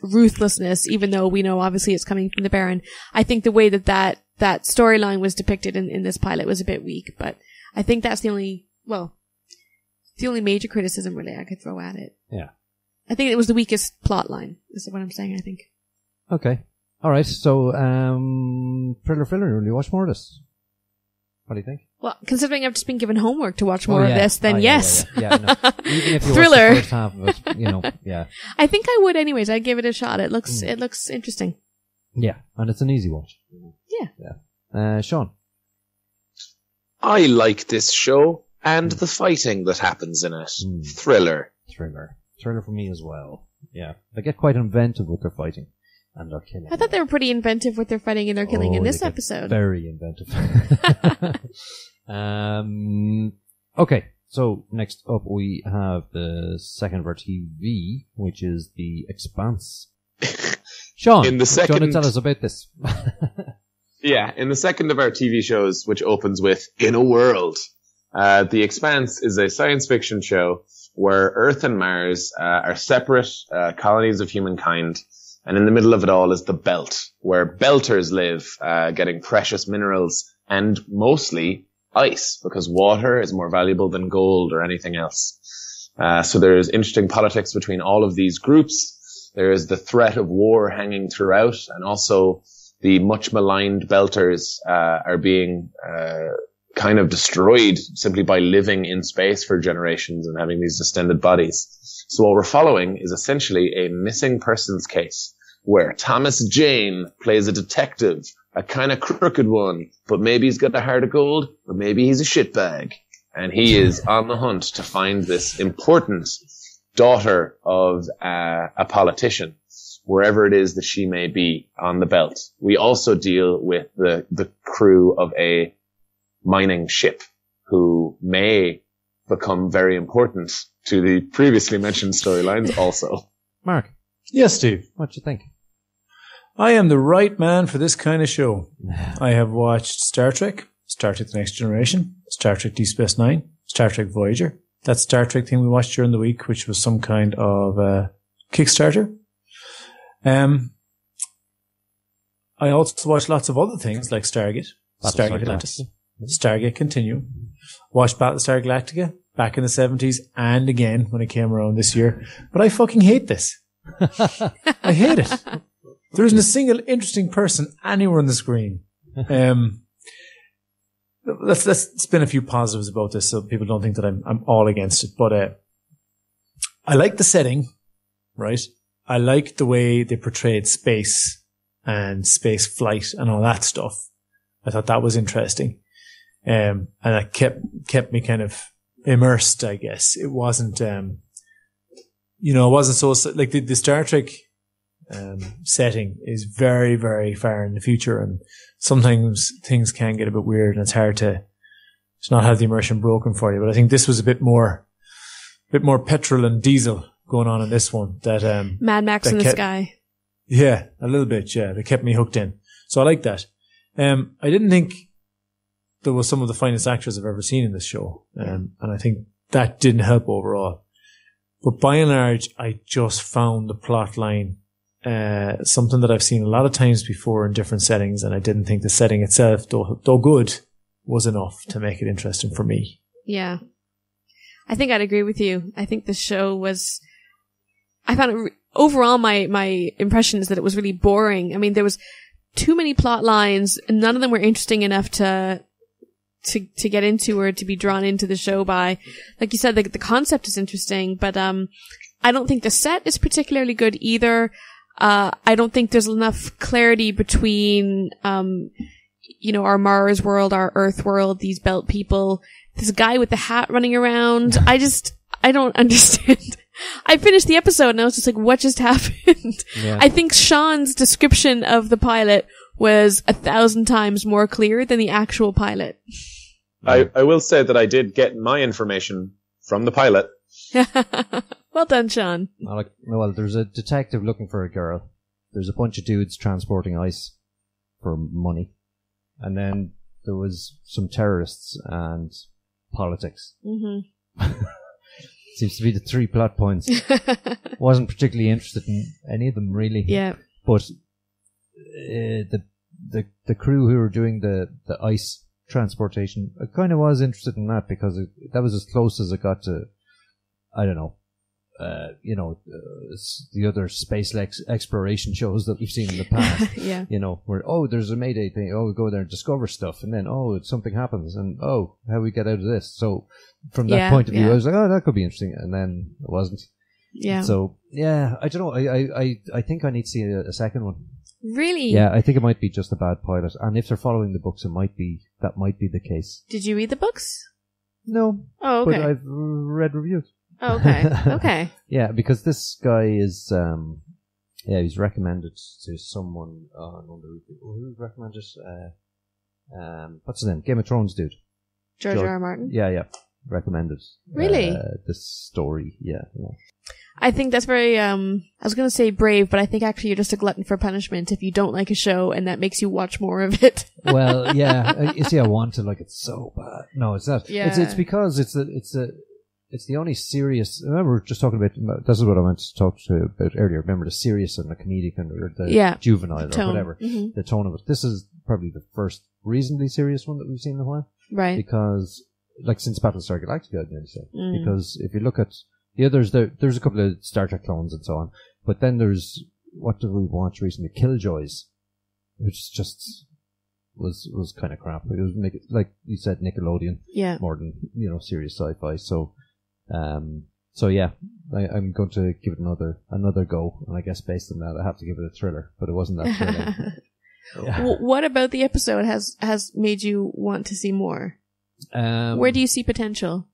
ruthlessness, even though we know obviously it's coming from the Baron. I think the way that storyline was depicted in this pilot was a bit weak, but I think that's the only major criticism really I could throw at it. Yeah. I think it was the weakest plot line, is what I'm saying, I think. Okay. Alright, so, Thriller, will you watch more of this? What do you think? Well, considering I've just been given homework to watch more of this, then yes. Yeah, no. Even if you Thriller. watch the first half of it, you know, yeah. I think I would anyways. I'd give it a shot. It looks interesting. Yeah, and it's an easy watch. Yeah. Sean? I like this show and the fighting that happens in it. Thriller for me as well. Yeah. They get quite inventive with their fighting. And their killing. I thought they were pretty inventive with their fighting and their killing in this episode. Very inventive. Okay, so next up we have the second of our TV, which is the Expanse. Sean, in the second, do you want to tell us about this? Yeah, in the second of our TV shows, which opens with In a World, the Expanse is a science fiction show where Earth and Mars are separate colonies of humankind. And in the middle of it all is the Belt, where Belters live, getting precious minerals and mostly ice, because water is more valuable than gold or anything else. So there's interesting politics between all of these groups. There is the threat of war hanging throughout, and also the much maligned belters are being kind of destroyed simply by living in space for generations and having these distended bodies. So what we're following is essentially a missing persons case where Thomas Jane plays a detective, a kind of crooked one, but maybe he's got a heart of gold, or maybe he's a shitbag. And he is on the hunt to find this important daughter of a politician, wherever it is that she may be on the belt. We also deal with the crew of a mining ship who may become very important to the previously mentioned storylines also. Mark. Yes, Steve. What do you think? I am the right man for this kind of show. I have watched Star Trek The Next Generation, Star Trek Deep Space Nine, Star Trek Voyager, that Star Trek thing we watched during the week, which was some kind of Kickstarter. I also watched lots of other things like Stargate Atlantis, Stargate Continuum, watched Battlestar Galactica back in the 70s and again when it came around this year. But I fucking hate this. I hate it. There isn't a single interesting person anywhere on the screen. Let's spin a few positives about this so people don't think that I'm all against it. But I like the setting, right? I like the way they portrayed space and space flight and all that stuff. I thought that was interesting. And that kept me kind of immersed, I guess. It wasn't, it wasn't so, like the Star Trek setting is very, very far in the future, and sometimes things can get a bit weird and it's hard to not have the immersion broken for you. But I think this was a bit more petrol and diesel going on in this one. That Mad Max in the sky. Yeah, a little bit, yeah. They kept me hooked in. So I like that. I didn't think there was some of the finest actors I've ever seen in this show. And I think that didn't help overall. But by and large, I just found the plot line something that I've seen a lot of times before in different settings, and I didn't think the setting itself, though good, was enough to make it interesting for me. Yeah. I think I'd agree with you. I think the show was... I found it... overall, my impression is that it was really boring. I mean, there was too many plot lines, and none of them were interesting enough to get into or to be drawn into the show by. Like you said, the concept is interesting, but I don't think the set is particularly good either. I don't think there's enough clarity between, our Mars world, our Earth world, these belt people, this guy with the hat running around. I don't understand. I finished the episode and I was just like, what just happened? Yeah. I think Sean's description of the pilot was 1,000 times more clear than the actual pilot. I will say that I did get my information from the pilot. Well done, Sean. Well, there's a detective looking for a girl. There's a bunch of dudes transporting ice for money. And then there was some terrorists and politics. Mm-hmm. Seems to be the 3 plot points. Wasn't particularly interested in any of them, really. Yeah. But the crew who were doing the ice transportation, I kind of was interested in that because that was as close as it got to, I don't know, the other space exploration shows that we've seen in the past. Yeah. Where, there's a Mayday thing. We go there and discover stuff. And then, something happens. And, how we get out of this? So, from that point of view, I was like, that could be interesting. And then it wasn't. Yeah. So, yeah, I don't know. I think I need to see a second one. Really? Yeah, I think it might be just a bad pilot. And if they're following the books, that might be the case. Did you read the books? No. Oh, okay. But I've read reviews. Oh, okay. Okay. Yeah, because this guy is, he's recommended to someone who recommended, what's his name? Game of Thrones dude. George R. R. Martin? Yeah. Recommended. Really? This story, yeah. I think that's very, I was going to say brave, but I think actually you're just a glutton for punishment if you don't like a show and that makes you watch more of it. Well, yeah. You see, I want to like it so bad. No, it's not. Yeah. It's because it's the only serious. Remember, we were just talking about. This is what I meant to talk to about earlier. Remember the serious and the comedic and the juvenile tone. Or whatever. Mm-hmm. The tone of it. This is probably the first reasonably serious one that we've seen in a while. Right. Because, like, since Battlestar Galactica, I'd nearly say. Because if you look at the others, there's a couple of Star Trek clones and so on. But then there's, what did we watch recently? Killjoys. Which just was kind of crap. It was, like you said, Nickelodeon. Yeah. More than, serious sci-fi. So yeah, I'm going to give it another go. And I guess based on that, I have to give it a thriller. But it wasn't that thrilling. Yeah. What about the episode has made you want to see more? Where do you see potential?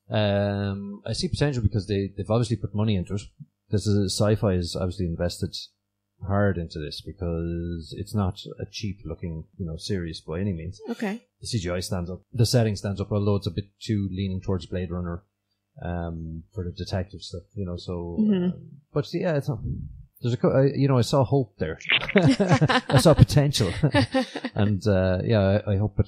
I see potential because they've obviously put money into it. Sci-fi is obviously invested hard into this because it's not a cheap looking, series by any means. Okay. The CGI stands up. The setting stands up, although it's a bit too leaning towards Blade Runner, for the detective stuff, so, but yeah, it's not, I saw hope there. I saw potential. And, I hope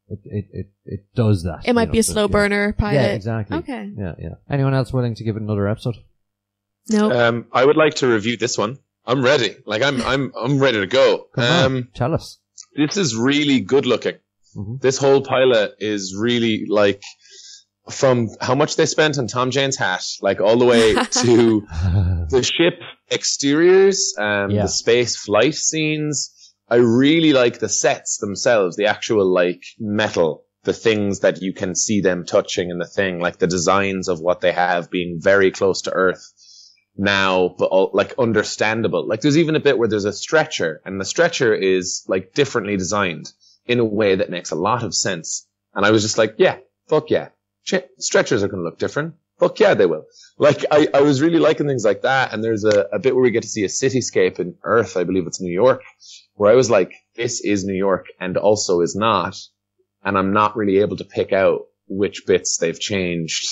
it does that. It might be a slow burner pilot. Yeah, exactly. Okay. Yeah. Anyone else willing to give it another episode? No. I would like to review this one. I'm ready. Like I'm ready to go. Come on, tell us. This is really good looking. Mm-hmm. This whole pilot is really like, from how much they spent on Tom Jane's hat, like all the way to the ship exteriors, the space flight scenes. I really like the sets themselves, the actual like metal, the things that you can see them touching in the thing, like the designs of what they have being very close to Earth now, but all, like understandable. Like there's even a bit where there's a stretcher, and the stretcher is like differently designed in a way that makes a lot of sense. And I was just like, yeah, fuck yeah. Stretchers are going to look different. Fuck yeah, they will. Like, I was really liking things like that. And there's a bit where we get to see a cityscape in Earth. I believe it's New York, where I was like, this is New York and also is not. And I'm not really able to pick out which bits they've changed.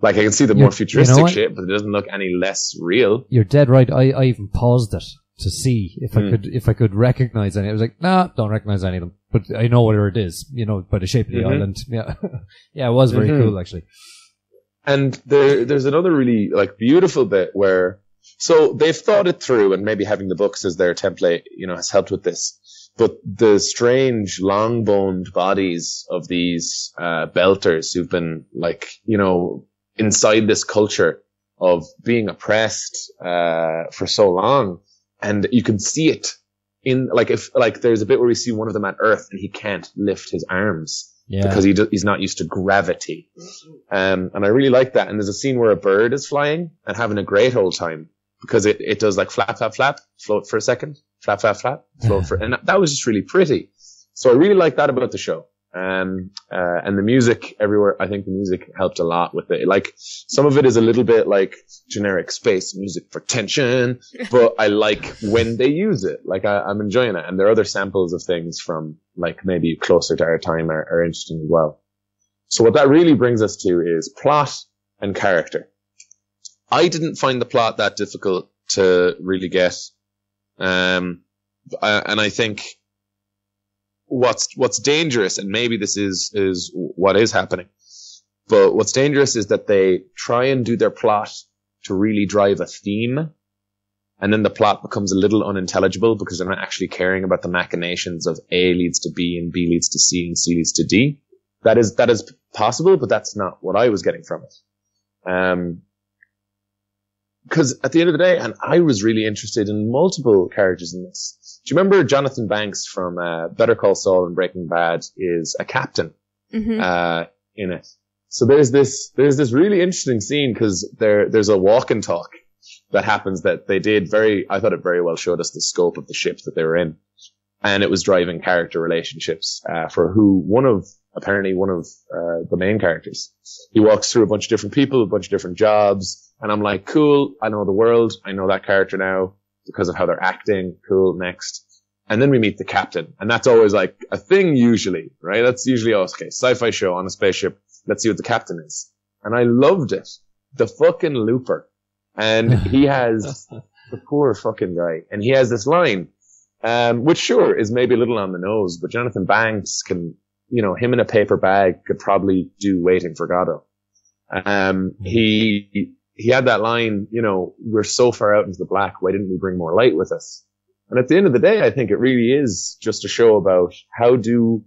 Like, I can see the more futuristic shit, but it doesn't look any less real. You're dead right. I even paused it to see if I could recognize any. I was like, nah, don't recognize any of them. But I know where it is, by the shape of the island. Yeah. Yeah, it was very cool, actually. And there's another really, like, beautiful bit where, so they've thought it through, and maybe having the books as their template, has helped with this. But the strange, long-boned bodies of these, belters who've been, like, inside this culture of being oppressed, for so long. And you can see it in, like, there's a bit where we see one of them at Earth and he can't lift his arms because he's not used to gravity. And I really like that. And there's a scene where a bird is flying and having a great old time because it does like flap, flap, flap, float for a second, flap, flap, flap, float for, and that was just really pretty. So I really like that about the show. And the music everywhere, I think the music helped a lot with it. Like, some of it is a little bit like generic space music for tension, but I like when they use it. Like, I'm enjoying it. And there are other samples of things from, like, maybe closer to our time are interesting as well. So what that really brings us to is plot and character. I didn't find the plot that difficult to really get. And I think what's dangerous, and maybe this is what is happening, but what's dangerous is that they try and do their plot to really drive a theme, and then the plot becomes a little unintelligible because they're not actually caring about the machinations of A leads to B and B leads to C and C leads to D. That is possible, but that's not what I was getting from it. Because at the end of the day, and I was really interested in multiple characters in this. Do you remember Jonathan Banks from Better Call Saul and Breaking Bad is a captain in it? So there's this really interesting scene because there's a walk and talk that happens that they did I thought it very well showed us the scope of the ship that they were in, and it was driving character relationships for one of the main characters. He walks through a bunch of different people, a bunch of different jobs, and I'm like, cool, I know the world, I know that character now because of how they're acting. Cool, next. And then we meet the captain, and that's always like a thing usually, right? That's usually, okay, sci-fi show on a spaceship, let's see what the captain is. And I loved it. The fucking looper. And he has, the poor fucking guy, and he has this line, which sure is maybe a little on the nose, but Jonathan Banks can, him in a paper bag could probably do Waiting for Godot. He had that line, we're so far out into the black, why didn't we bring more light with us? And at the end of the day, I think it really is just a show about how do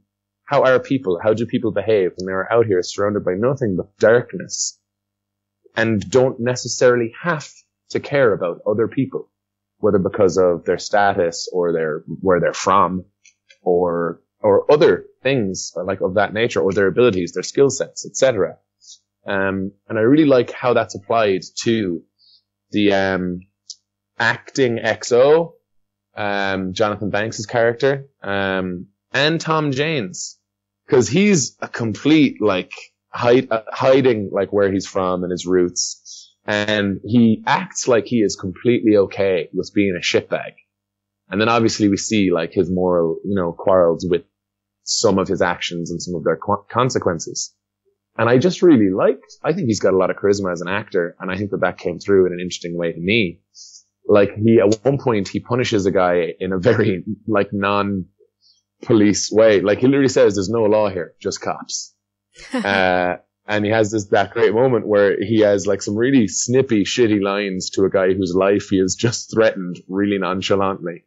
how are people? How do people behave when they're out here surrounded by nothing but darkness and don't necessarily have to care about other people, whether because of their status or where they're from or other things like of that nature, or their abilities, their skill sets, etc. And I really like how that's applied to the acting XO, Jonathan Banks' character, and Tom Jane's, because he's a complete like hiding like where he's from and his roots, and he acts like he is completely okay with being a shitbag. And then obviously we see like his moral, quarrels with some of his actions and some of their consequences. And I just really I think he's got a lot of charisma as an actor, and I think that came through in an interesting way to me. Like at one point, he punishes a guy in a very, like, non-police way. Like, he literally says, there's no law here, just cops. And he has that great moment where he has, like, some really snippy, shitty lines to a guy whose life he has just threatened really nonchalantly.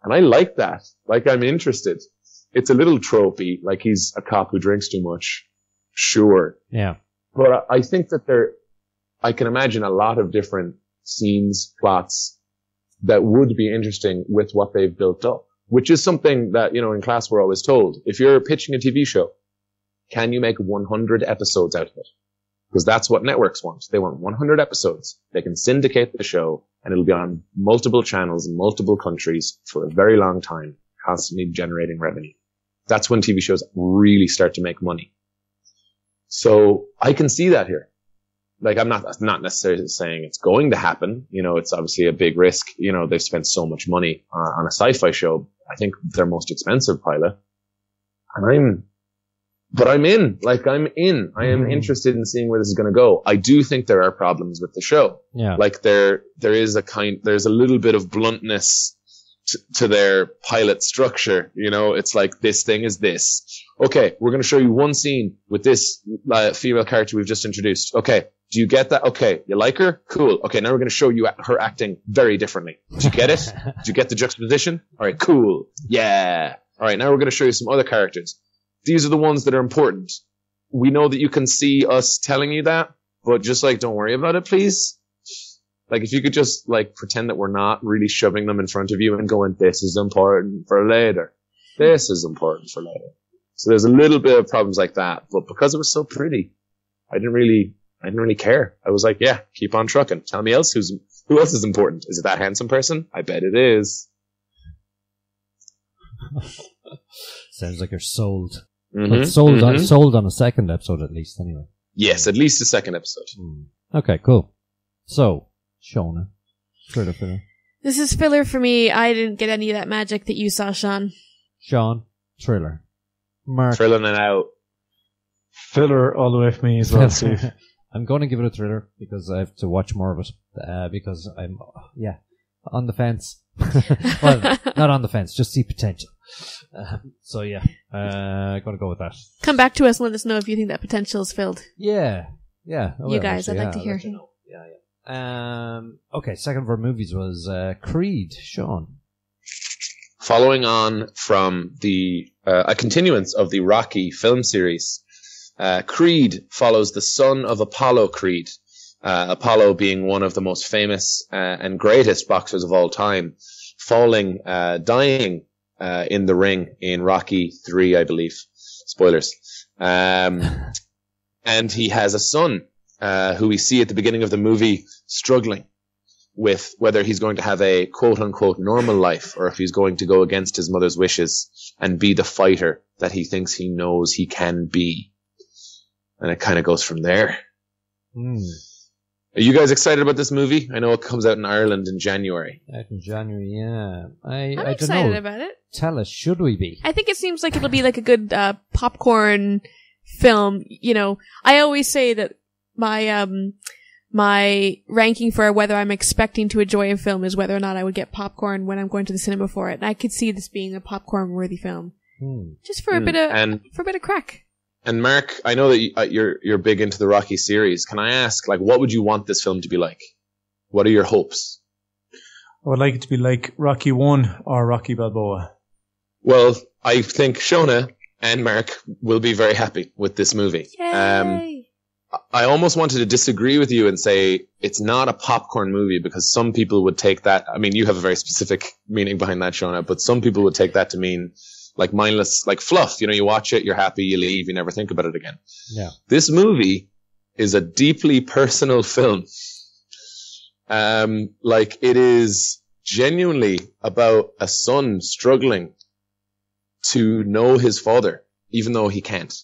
And I like that. Like, I'm interested. It's a little tropey, like he's a cop who drinks too much. Sure. Yeah. But I think that I can imagine a lot of different scenes, plots that would be interesting with what they've built up, which is something that, in class we're always told. If you're pitching a TV show, can you make 100 episodes out of it? Because that's what networks want. They want 100 episodes. They can syndicate the show, and it'll be on multiple channels in multiple countries for a very long time, constantly generating revenue. That's when TV shows really start to make money. So I can see that here. Like, I'm not necessarily saying it's going to happen. It's obviously a big risk. They've spent so much money on a sci-fi show. I think their most expensive pilot. And I'm in. Like, I'm in. I am interested in seeing where this is going to go. I do think there are problems with the show. Yeah. Like, there's a little bit of bluntness to their pilot structure. It's like, this thing is this. Okay, we're going to show you one scene with this female character we've just introduced. Okay, do you get that? Okay, you like her? Cool. Okay, now we're going to show you her acting very differently. Did you get it? Did you get the juxtaposition? All right, cool. Yeah. All right, now we're going to show you some other characters. These are the ones that are important. We know that you can see us telling you that, but just don't worry about it, please. Like, if you could just pretend that we're not really shoving them in front of you and going, this is important for later. This is important for later. So there's a little bit of problems like that, but because it was so pretty, I didn't really care. I was like, yeah, keep on trucking. Tell me who else is important? Is it that handsome person? I bet it is. Sounds like you're sold. Mm-hmm. Sold on a second episode at least, anyway. Yes, at least a second episode. Okay, cool. So, Shona, filler. This is filler for me. I didn't get any of that magic that you saw, Sean. Sean, thriller. Mark. Thrilling it out. Filler all the way for me as well, Steve. I'm going to give it a thriller because I have to watch more of it. Because I'm, on the fence. Well, not on the fence, just see potential. So yeah, I'm going to go with that. Come back to us and let us know if you think that potential is filled. Yeah. You guys, I'd like to hear. Yeah. Okay, second of our movies was Creed. Sean. Following on from a continuance of the Rocky film series, Creed follows the son of Apollo Creed. Apollo being one of the most famous and greatest boxers of all time, dying in the ring in Rocky 3, I believe. Spoilers. And he has a son who we see at the beginning of the movie struggling with whether he's going to have a quote-unquote normal life or if he's going to go against his mother's wishes and be the fighter that he thinks he knows he can be. And it kind of goes from there. Are you guys excited about this movie? I know it comes out in Ireland in January. Out in January, yeah. I'm I excited don't know. about it. Tell us, should we be? I think it seems like it'll be like a good popcorn film. I always say that my ranking for whether I'm expecting to enjoy a film is whether or not I would get popcorn when I'm going to the cinema for it. And I could see this being a popcorn-worthy film, just for a bit of crack. And Mark, I know that you're big into the Rocky series. Can I ask, what would you want this film to be like? What are your hopes? I would like it to be like Rocky 1 or Rocky Balboa. Well, I think, Shona, and Mark will be very happy with this movie. Yay! I almost wanted to disagree with you and say it's not a popcorn movie, because some people would take that. I mean, you have a very specific meaning behind that, Shona, but some people would take that to mean like mindless, like fluff. You watch it, you're happy, you leave, you never think about it again. Yeah. This movie is a deeply personal film. Like it is genuinely about a son struggling to know his father, even though he can't.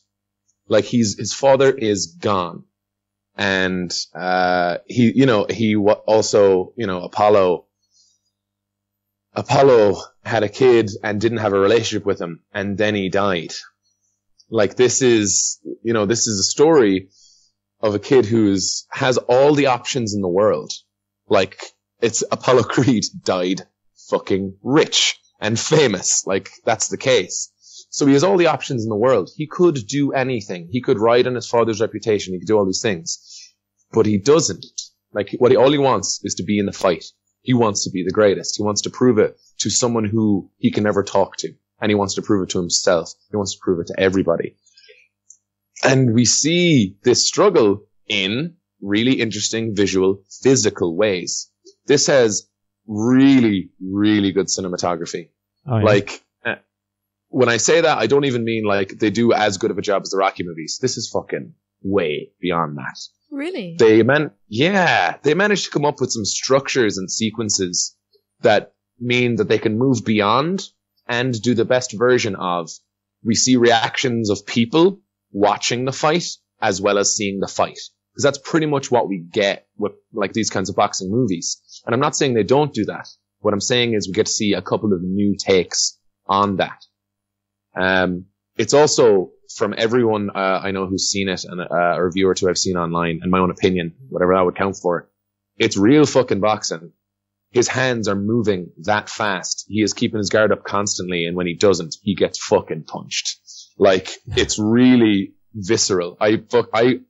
Like his father is gone. And, Apollo had a kid and didn't have a relationship with him, and then he died. Like this is a story of a kid has all the options in the world. Like it's Apollo Creed died fucking rich and famous. Like that's the case. So he has all the options in the world. He could do anything. He could ride on his father's reputation. He could do all these things, but he doesn't. Like all he wants is to be in the fight. He wants to be the greatest. He wants to prove it to someone who he can never talk to. And he wants to prove it to himself. He wants to prove it to everybody. And we see this struggle in really interesting visual, physical ways. This has really, really good cinematography. Oh, yeah. Like, when I say that, I don't even mean like they do as good of a job as the Rocky movies. This is fucking way beyond that. Really? They managed to come up with some structures and sequences that mean that they can move beyond and do the best version of. We see reactions of people watching the fight as well as seeing the fight. Because that's pretty much what we get with like these kinds of boxing movies. And I'm not saying they don't do that. What I'm saying is we get to see a couple of new takes on that. It's also from everyone I know who's seen it, and a reviewer or two I've seen online, and my own opinion, whatever that would count for. It's real fucking boxing. His hands are moving that fast. He is keeping his guard up constantly, and when he doesn't, he gets fucking punched. Like it's really visceral.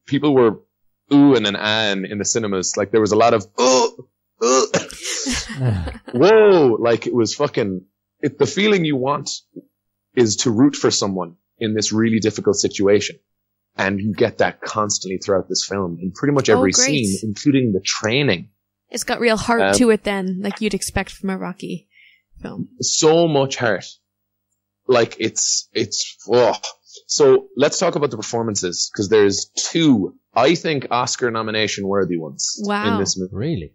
People were oohing and ahhing in the cinemas. Like there was a lot of whoa, like it was fucking. The feeling you want is to root for someone in this really difficult situation. And you get that constantly throughout this film in pretty much every scene, including the training. It's got real heart to it then, like you'd expect from a Rocky film. So much heart. Like it's, So let's talk about the performances, because there's two, I think, Oscar nomination worthy ones in this movie. Really?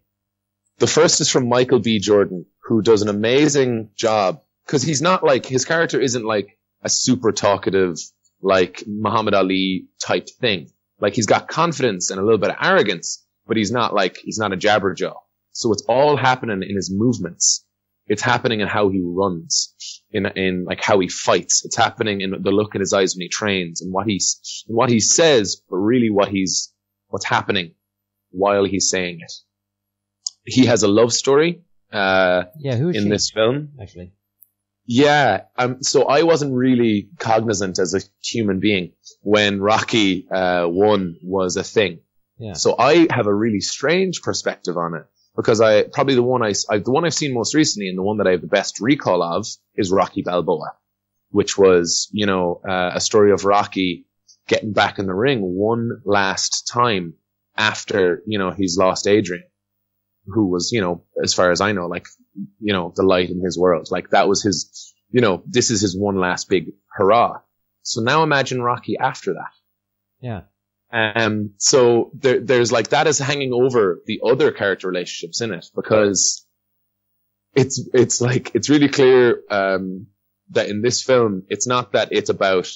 The first is from Michael B. Jordan, who does an amazing job. Because he's not like, his character isn't like a super talkative, like Muhammad Ali type thing. Like he's got confidence and a little bit of arrogance, but he's not a jabberjaw. So it's all happening in his movements. It's happening in how he runs, in like how he fights. It's happening in the look in his eyes when he trains, and what he says, but really what's happening while he's saying it. He has a love story, who is in this film. Actually. Yeah, so I wasn't really cognizant as a human being when Rocky 1 was a thing. Yeah. So I have a really strange perspective on it, because the one I've seen most recently, and the one that I have the best recall of, is Rocky Balboa, which was a story of Rocky getting back in the ring one last time after he's lost Adrian, who was as far as I know, like the light in his world. Like that was his, this is his one last big hurrah. So now imagine Rocky after that. Yeah. So there's like that is hanging over the other character relationships in it, because it's like, it's really clear, that in this film, it's not that it's about,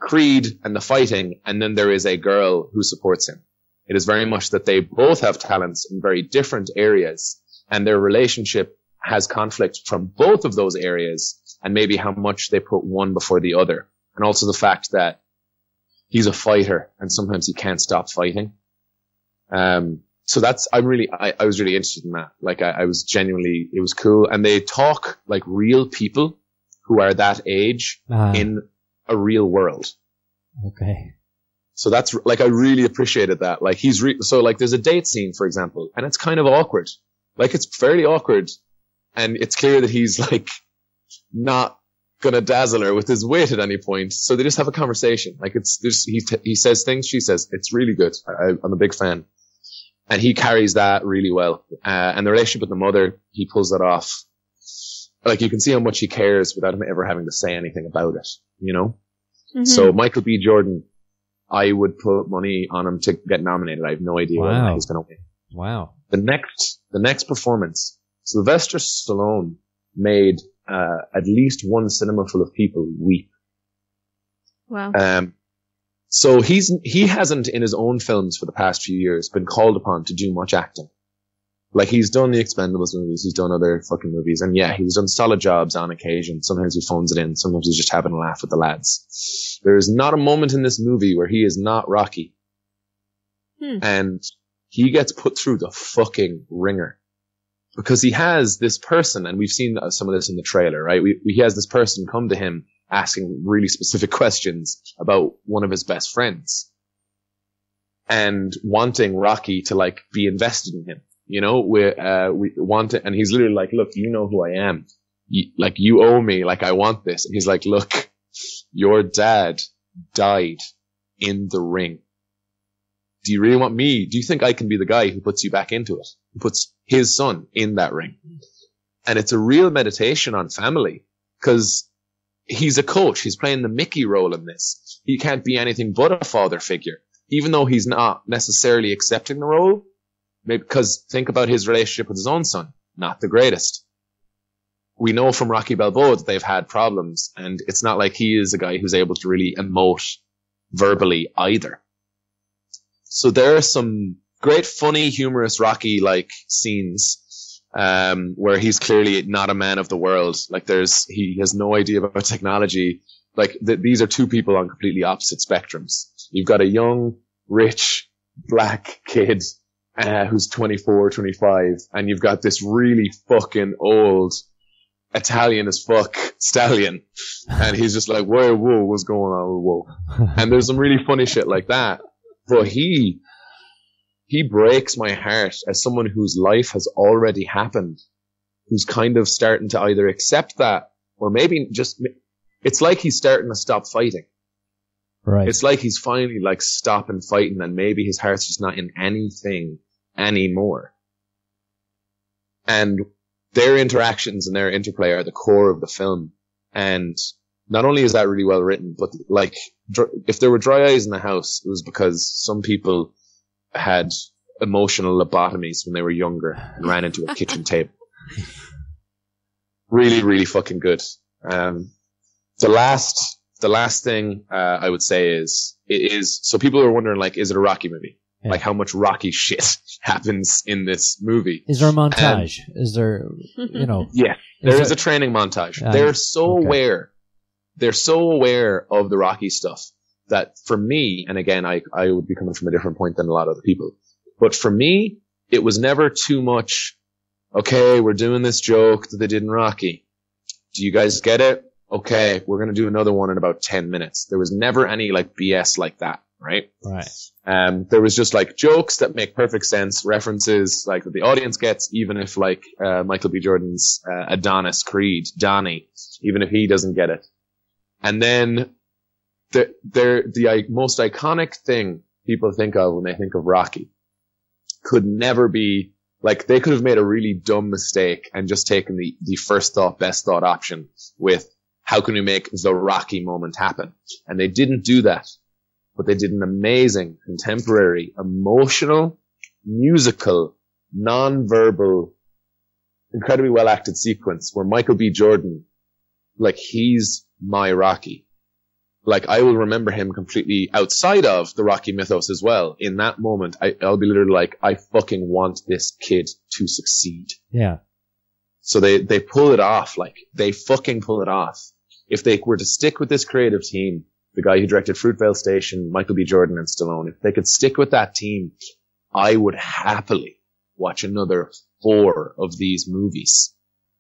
Creed and the fighting, and then there is a girl who supports him. It is very much that they both have talents in very different areas, and their relationship has conflict from both of those areas, and maybe how much they put one before the other. And also the fact that he's a fighter and sometimes he can't stop fighting. So I was really interested in that. Like I was genuinely, it was cool. And they talk like real people who are that age in a real world. Okay. So that's like, I really appreciated that. Like so like there's a date scene, for example, and it's kind of awkward. Like it's fairly awkward, and it's clear that he's like not gonna dazzle her with his wit at any point. So they just have a conversation. Like he says things, she says, it's really good. I'm a big fan. And he carries that really well. And the relationship with the mother, he pulls that off. Like you can see how much he cares without him ever having to say anything about it, you know? Mm-hmm. So Michael B. Jordan, I would put money on him to get nominated. I have no idea whether he's going to win. Wow. The next performance, Sylvester Stallone made at least one cinema full of people weep. Wow. So he hasn't in his own films for the past few years been called upon to do much acting. Like he's done the Expendables movies, he's done other fucking movies, and yeah, he's done solid jobs on occasion. Sometimes he phones it in, sometimes he's just having a laugh with the lads. There is not a moment in this movie where he is not Rocky. And he gets put through the fucking ringer. Because he has this person, and we've seen some of this in the trailer, right? He has this person come to him asking really specific questions about one of his best friends. And wanting Rocky to like be invested in him. You know, we want it, and he's literally like, look, you know who I am. You owe me, like, I want this. And he's like, look, your dad died in the ring. Do you really want me? Do you think I can be the guy who puts you back into it? Who puts his son in that ring? And it's a real meditation on family, because he's a coach. He's playing the Mickey role in this. He can't be anything but a father figure, even though he's not necessarily accepting the role. Maybe because think about his relationship with his own son. Not the greatest. We know from Rocky Balboa that they've had problems, and it's not like he is a guy who's able to really emote verbally either. So there are some great, funny, humorous Rocky-like scenes, where he's clearly not a man of the world. Like he has no idea about technology. Like these are two people on completely opposite spectrums. You've got a young, rich, black kid, who's 24, 25, and you've got this really fucking old Italian as fuck stallion, and he's just like, whoa, what's going on, whoa. And there's some really funny shit like that, but he breaks my heart as someone whose life has already happened, who's kind of starting to either accept that, or maybe just, it's like he's starting to stop fighting. Right. It's like he's finally like stopping fighting, and maybe his heart's just not in anything anymore. And their interactions and their interplay are the core of the film. And not only is that really well written, but like if there were dry eyes in the house, it was because some people had emotional lobotomies when they were younger and ran into a kitchen table. Really, really fucking good. The last thing I would say is so people are wondering, like, is it a Rocky movie? Yeah. Like how much Rocky shit happens in this movie? Is there a montage? Is there, you know? Yeah, there is a training montage. They're so aware. They're so aware of the Rocky stuff that for me, and again, I would be coming from a different point than a lot of other people, but for me, it was never too much. Okay, we're doing this joke that they did in Rocky. Do you guys get it? Okay, we're going to do another one in about 10 minutes. There was never any like BS like that, right? Right. There was just like jokes that make perfect sense, references like that the audience gets, even if like Michael B. Jordan's Adonis Creed, Donnie, even if he doesn't get it. And then the most iconic thing people think of when they think of Rocky could never be, like, they could have made a really dumb mistake and just taken the first thought, best thought option with how can we make the Rocky moment happen? And they didn't do that, but they did an amazing, contemporary, emotional, musical, non-verbal, incredibly well acted sequence where Michael B. Jordan, like, he's my Rocky. Like, I will remember him completely outside of the Rocky mythos as well. In that moment, I'll be literally like, I fucking want this kid to succeed. Yeah. So they pull it off. Like, they fucking pull it off. If they were to stick with this creative team, the guy who directed Fruitvale Station, Michael B. Jordan and Stallone, if they could stick with that team, I would happily watch another 4 of these movies.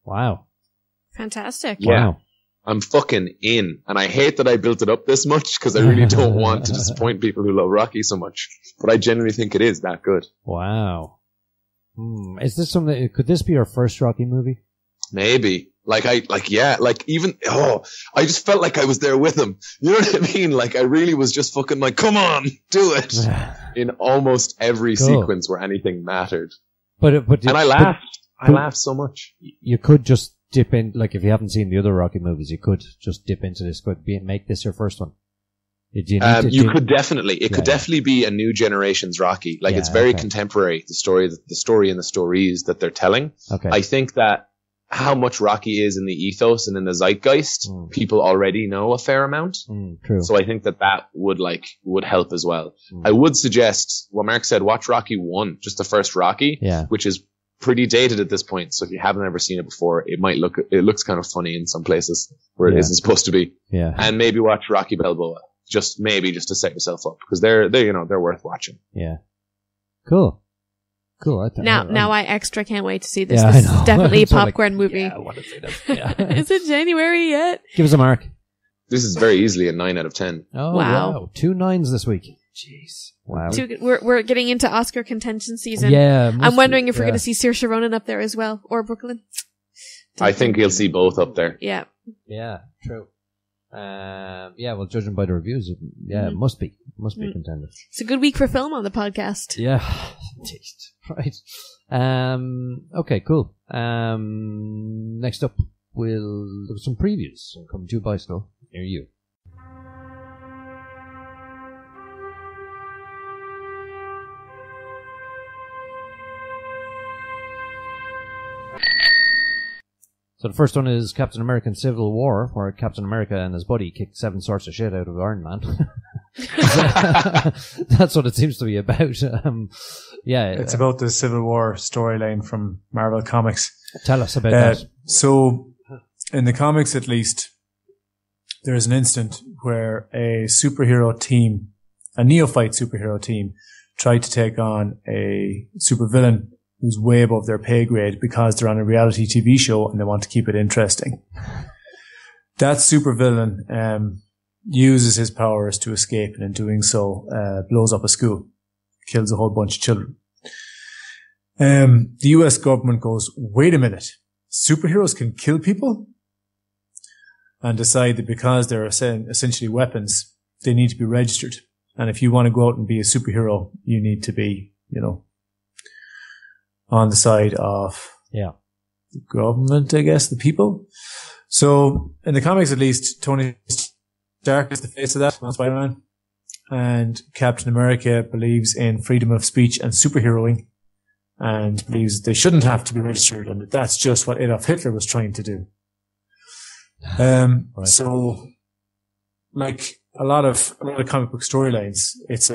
Wow. Fantastic. Yeah. Wow. I'm fucking in. And I hate that I built it up this much because I really don't want to disappoint people who love Rocky so much. But I genuinely think it is that good. Wow. Is this something, could this be our first Rocky movie? Maybe. I just felt like I was there with him. You know what I mean? Like, I really was just fucking like, come on, do it. In almost every sequence where anything mattered. And I laughed. I laughed so much. You could just dip in, like, if you haven't seen the other Rocky movies, you could just dip into this, make this your first one. You could definitely. It could definitely be a new generation's Rocky. Like, it's very contemporary, the story and the stories that they're telling. Okay. I think that how much Rocky is in the ethos and in the zeitgeist, people already know a fair amount. True. So I think that would help as well. I would suggest what Mark said, watch Rocky 1, just the first Rocky, which is pretty dated at this point. So if you haven't ever seen it before, it looks kind of funny in some places where it isn't supposed to be. Yeah. And maybe watch Rocky Balboa. Just to set yourself up, because they're worth watching. Yeah. Cool. Now I extra can't wait to see this. This is definitely a popcorn movie. Yeah, I want to see this. Yeah. Is it January yet? Give us a mark. This is very easily a 9 out of 10. Oh, wow. 2 9s this week. Jeez. Wow. We're getting into Oscar contention season. Yeah. I'm wondering if we're going to see Saoirse Ronan up there as well, or Brooklyn. I think you'll see both up there. Yeah. Yeah, true. Well, judging by the reviews, it must be a contender. It's a good week for film on the podcast. Yeah, right. Okay, cool. Next up, we'll look at some previews and come to Bicycle near you. So the first one is Captain America Civil War, where Captain America and his buddy kicked 7 sorts of shit out of Iron Man. That's what it seems to be about. It's about the Civil War storyline from Marvel Comics. Tell us about that. So, in the comics at least, there's an instant where a neophyte superhero team, tried to take on a supervillain who's way above their pay grade because they're on a reality TV show and they want to keep it interesting. That supervillain uses his powers to escape, and in doing so, blows up a school, kills a whole bunch of children. The US government goes, wait a minute, superheroes can kill people? And decide that because they're essentially weapons, they need to be registered. And if you want to go out and be a superhero, you need to be, on the side of the government, I guess, the people. So, in the comics at least, Tony Stark is the face of that, not Spider-Man. And Captain America believes in freedom of speech and superheroing, and believes they shouldn't have to be registered, and that's just what Adolf Hitler was trying to do. Right. So, like a lot of comic book storylines, it's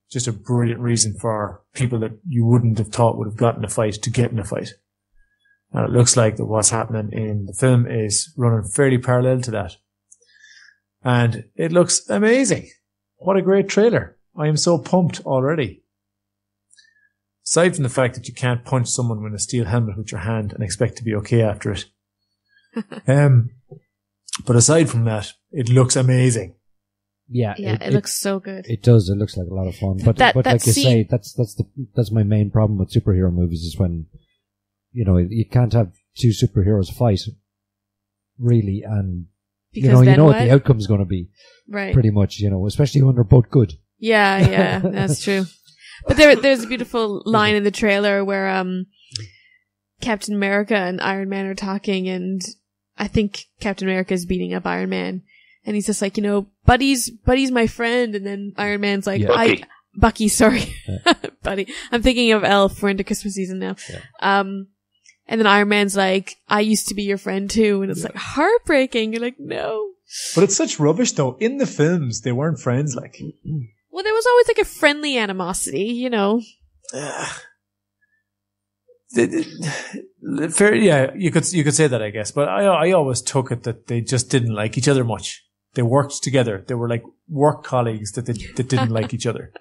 just a brilliant reason for people that you wouldn't have thought would have gotten a fight to get in a fight. And it looks like that what's happening in the film is running fairly parallel to that. And it looks amazing. What a great trailer. I am so pumped already. Aside from the fact that you can't punch someone with a steel helmet with your hand and expect to be okay after it. But aside from that, it looks amazing. Yeah, it looks so good. It does. It looks like a lot of fun. But like you say, that's my main problem with superhero movies is when, you can't have 2 superheroes fight, really, and you know what the outcome's going to be, right? Pretty much, especially when they're both good. Yeah, that's true. But there's a beautiful line in the trailer where Captain America and Iron Man are talking, and I think Captain America is beating up Iron Man. And he's just like, Buddy's my friend. And then Iron Man's like, Bucky, sorry. Buddy. I'm thinking of Elf. We're into Christmas season now. Yeah. And then Iron Man's like, I used to be your friend too. And it's like heartbreaking. You're like, no. But it's such rubbish though. In the films, they weren't friends like. Well, there was always like a friendly animosity, Fair, yeah, you could say that, I guess. But I always took it that they just didn't like each other much. They worked together. They were like work colleagues that didn't like each other.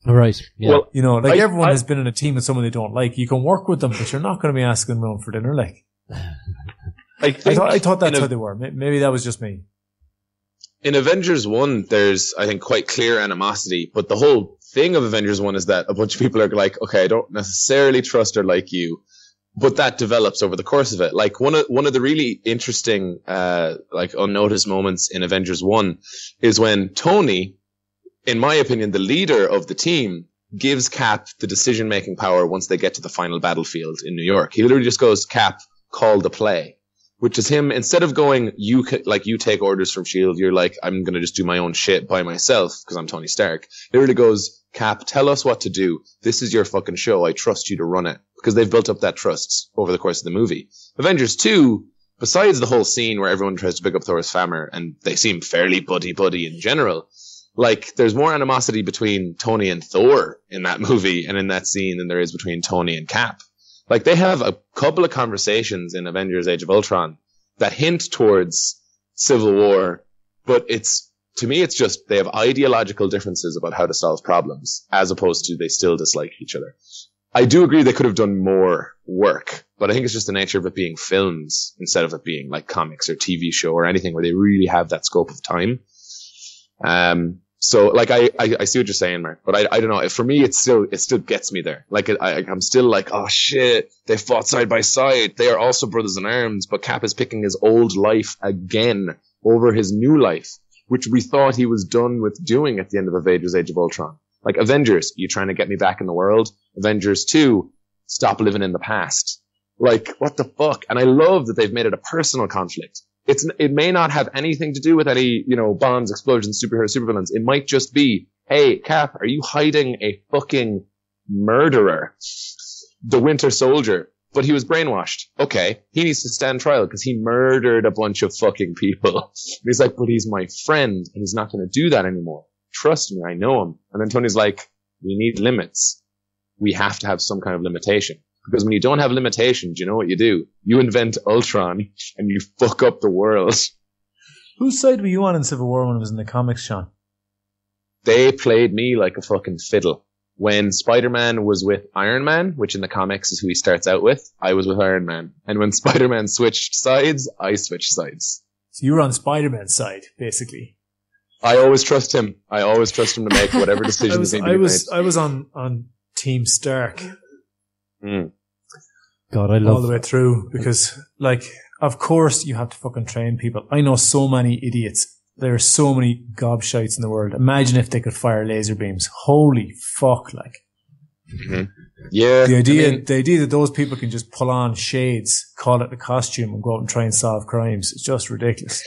Right. Yeah. Well, everyone has been in a team with someone they don't like. You can work with them, but you're not going to be asking them around for dinner. Like, I thought that's how they were. Maybe that was just me. In Avengers 1, there's, I think, quite clear animosity, but the whole thing of Avengers 1 is that a bunch of people are like, okay, I don't necessarily trust or like you, but that develops over the course of it. Like one of the really interesting, like unnoticed moments in Avengers 1 is when Tony, in my opinion, the leader of the team, gives Cap the decision-making power once they get to the final battlefield in New York. He literally just goes, Cap, call the play. Which is him, instead of going, you take orders from S.H.I.E.L.D., you're like, I'm going to just do my own shit by myself because I'm Tony Stark. He really goes, Cap, tell us what to do. This is your fucking show. I trust you to run it. Because they've built up that trust over the course of the movie. Avengers 2, besides the whole scene where everyone tries to pick up Thor's hammer and they seem fairly buddy-buddy in general, like, there's more animosity between Tony and Thor in that movie and in that scene than there is between Tony and Cap. Like, they have a couple of conversations in Avengers Age of Ultron that hint towards Civil War, but to me, it's just they have ideological differences about how to solve problems, as opposed to they still dislike each other. I do agree they could have done more work, but I think it's just the nature of it being films instead of it being like comics or TV show or anything where they really have that scope of time. So, like, I see what you're saying, Mark, but I don't know. For me, it still gets me there. Like, I'm still like, oh shit, they fought side by side. They are also brothers in arms, but Cap is picking his old life again over his new life, which we thought he was done with doing at the end of Avengers Age of Ultron. Like, Avengers, you trying to get me back in the world? Avengers 2, stop living in the past. Like, what the fuck? And I love that they've made it a personal conflict. It may not have anything to do with any, bombs, explosions, superheroes, supervillains. It might just be, hey, Cap, are you hiding a fucking murderer? The Winter Soldier. But he was brainwashed. Okay, he needs to stand trial because he murdered a bunch of fucking people. And he's like, but he's my friend and he's not going to do that anymore. Trust me, I know him. And then Tony's like, we need limits. We have to have some kind of limitation. Because when you don't have limitations, you know what you do? You invent Ultron and you fuck up the world. Whose side were you on in Civil War when it was in the comics, Sean? They played me like a fucking fiddle. When Spider-Man was with Iron Man, which in the comics is who he starts out with, I was with Iron Man. And when Spider-Man switched sides, I switched sides. So you were on Spider-Man's side, basically. I always trust him. I always trust him to make whatever decisions need to be made. I was on Team Stark. Mm. God, I love all the way through because, like, of course you have to fucking train people. I know so many idiots. There are so many gobshites in the world. Imagine if they could fire laser beams. Holy fuck, like. Mm-hmm. Yeah. The idea that those people can just pull on shades, call it a costume, and go out and try and solve crimes is just ridiculous.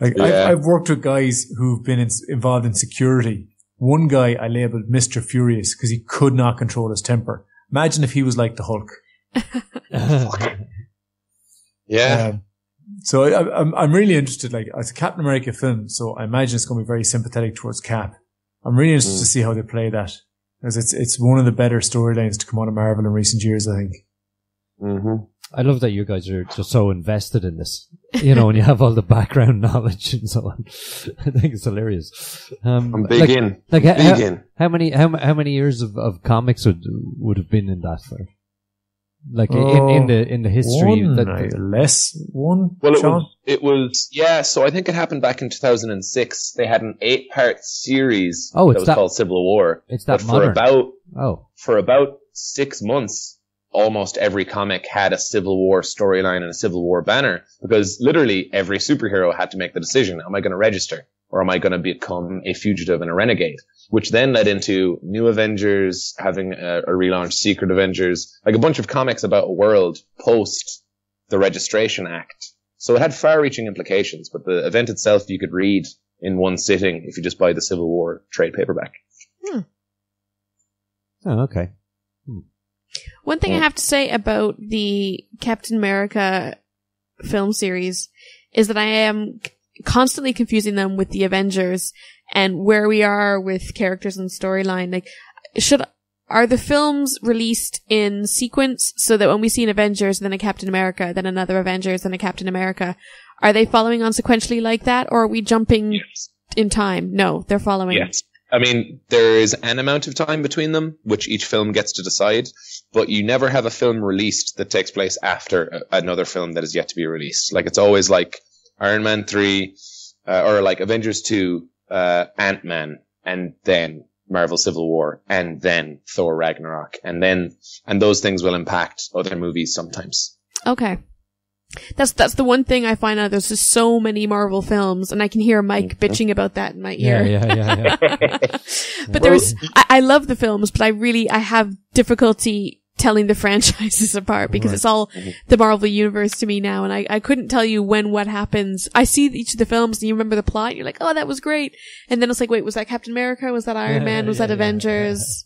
Like, yeah. I've worked with guys who've been involved in security. One guy I labeled Mr. Furious because he could not control his temper. Imagine if he was like the Hulk. Yeah. So I'm really interested. Like, it's a Captain America film, so I imagine it's going to be very sympathetic towards Cap. I'm really interested to see how they play that because it's one of the better storylines to come out of Marvel in recent years, I think. Mm-hmm. I love that you guys are just so invested in this, and you have all the background knowledge and so on. I think it's hilarious. I'm big in. Like, big in. How many years of comics would have been in that for? Like in the history, one. Well, it was yeah. So I think it happened back in 2006. They had an 8-part series that was called Civil War. It's that but modern. For about 6 months. Almost every comic had a Civil War storyline and a Civil War banner because literally every superhero had to make the decision. Am I going to register or am I going to become a fugitive and a renegade? Which then led into New Avengers having a relaunch, Secret Avengers, like a bunch of comics about a world post the Registration Act. So it had far-reaching implications, but the event itself you could read in one sitting if you just buy the Civil War trade paperback. Oh, okay. One thing I have to say about the Captain America film series is that I am constantly confusing them with the Avengers and where we are with characters and storyline. Like, are the films released in sequence so that when we see an Avengers, then a Captain America, then another Avengers, then a Captain America, are they following on sequentially like that, or are we jumping in time? No, they're following. Yes. I mean, there is an amount of time between them, which each film gets to decide, but you never have a film released that takes place after another film that is yet to be released. Like, it's always like Iron Man 3, or like Avengers 2, Ant-Man, and then Marvel Civil War and then Thor Ragnarok, and those things will impact other movies sometimes. Okay. That's the one thing I find out. There's just so many Marvel films, and I can hear Mike bitching about that in my ear. Yeah. But I love the films, but I have difficulty telling the franchises apart because it's all the Marvel universe to me now, and I couldn't tell you what happens. I see each of the films and you remember the plot, and you're like, oh, that was great. And then it's like, wait, was that Captain America? Was that Iron Man? Was that Avengers?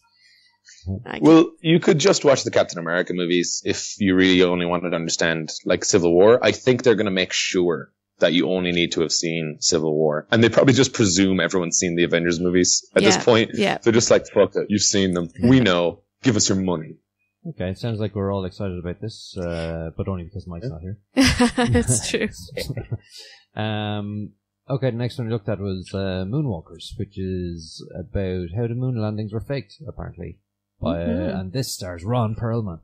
Well, you could just watch the Captain America movies if you really only wanted to understand, like, Civil War. I think they're going to make sure that you only need to have seen Civil War. And they probably just presume everyone's seen the Avengers movies at this point. Yeah. They're just like, fuck it, you've seen them. We know. Give us your money. Okay, it sounds like we're all excited about this, but only because Mike's not here. That's true. Okay, the next one we looked at was Moonwalkers, which is about how the moon landings were faked, apparently. And this stars Ron Perlman.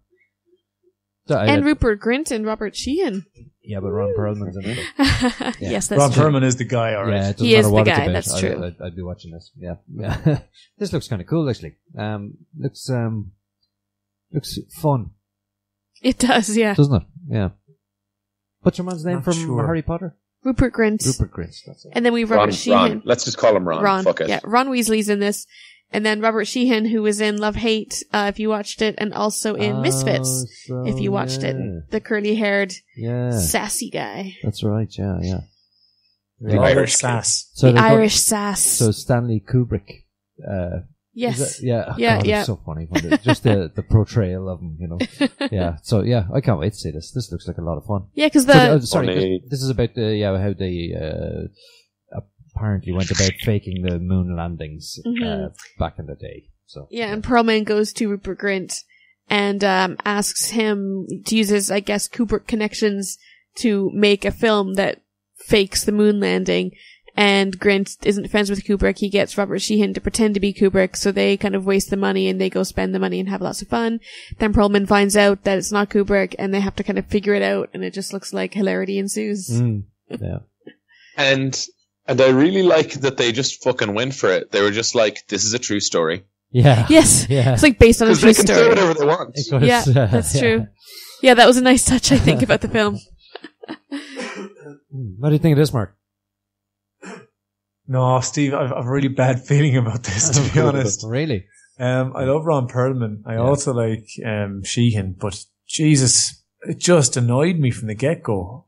And Rupert Grint and Robert Sheehan. Yeah, but Ron Perlman's in it. Yes, that's Ron true. Perlman is the guy, alright. Yeah, he is the guy, that's true. I'd be watching this. Yeah. This looks kind of cool, actually. Looks fun. It does, yeah. Doesn't it? Yeah. What's your man's name from Harry Potter? Rupert Grint. That's it. And then we've Robert Sheehan. Ron. Let's just call him Ron. Fuck it. Yeah, Ron Weasley's in this. And then Robert Sheehan, who was in Love Hate, if you watched it, and also in Misfits, if you watched it. The curly-haired, sassy guy. That's right, yeah. The Irish sass. Irish sass. So Stanley Kubrick. Yes. Yeah. It's so funny. Just the portrayal of him, you know. Yeah. So, yeah, I can't wait to see this. This looks like a lot of fun. Yeah, because this is about how they apparently went about faking the moon landings back in the day. So yeah, and Perlman goes to Rupert Grint and asks him to use his, I guess, Kubrick connections to make a film that fakes the moon landing. And Grint isn't friends with Kubrick. He gets Robert Sheehan to pretend to be Kubrick, so they kind of waste the money and they go spend the money and have lots of fun. Then Perlman finds out that it's not Kubrick and they have to kind of figure it out, and it just looks like hilarity ensues. Yeah. And I really like that they just fucking went for it. They were just like, this is a true story. Yeah. Yes. Yeah. It's like based on a true story. Because they can say whatever they want. Yeah, that's true. Yeah, that was a nice touch, I think, about the film. What do you think of this, Mark? No, Steve, I've a really bad feeling about this, to be honest. Really? I love Ron Perlman. I also like Sheehan, but Jesus, it just annoyed me from the get-go.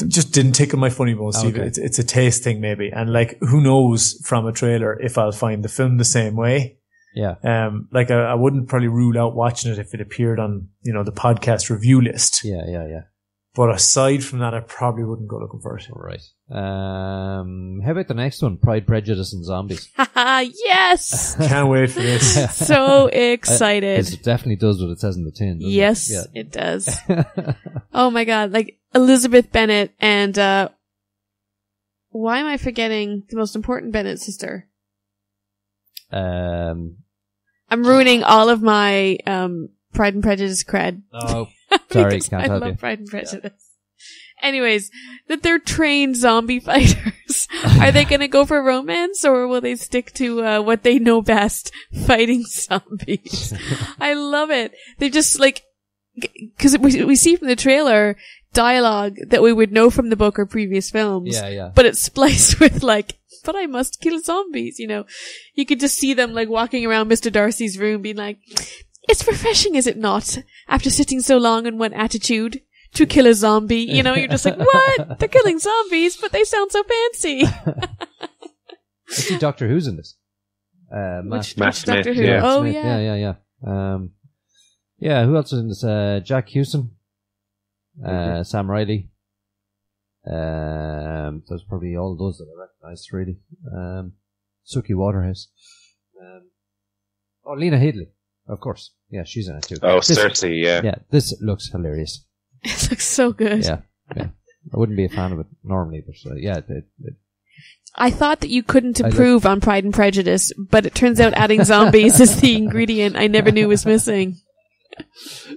Just didn't tickle my funny bone, Steve. Okay. It's a taste thing, maybe. And like, who knows from a trailer if I'll find the film the same way. Yeah. Like I wouldn't probably rule out watching it if it appeared on, the podcast review list. Yeah. But aside from that, I probably wouldn't go looking for it. All right. How about the next one? Pride, Prejudice and Zombies. Yes! Can't wait for this. So excited. It definitely does what it says in the tin, doesn't yes, it? It does. Oh my god. Like, Elizabeth Bennet and, why am I forgetting the most important Bennet sister? I'm ruining all of my, Pride and Prejudice cred. Oh, sorry, can't help you. I love Pride and Prejudice. Anyways, that they're trained zombie fighters. Are they going to go for romance, or will they stick to what they know best, fighting zombies? I love it. They just because we see from the trailer dialogue that we would know from the book or previous films. Yeah. But it's spliced with but I must kill zombies. You could just see them walking around Mr. Darcy's room, being like, "It's refreshing, is it not? After sitting so long in one attitude." To kill a zombie, you're just like, what? They're killing zombies, but they sound so fancy. I see Doctor Who's in this. Which Matt Smith, Doctor Who? yeah. Oh, Smith. yeah. Yeah, who else is in this? Jack Hewson. Sam Riley. There's probably all those that I recognise, really. Suki Waterhouse. Lena Headey, of course. Yeah, she's in it too. Oh, Cersei, yeah. Yeah, this looks hilarious. It looks so good. Yeah. I wouldn't be a fan of it normally, but I thought that you couldn't improve on Pride and Prejudice, but it turns out adding zombies is the ingredient I never knew was missing.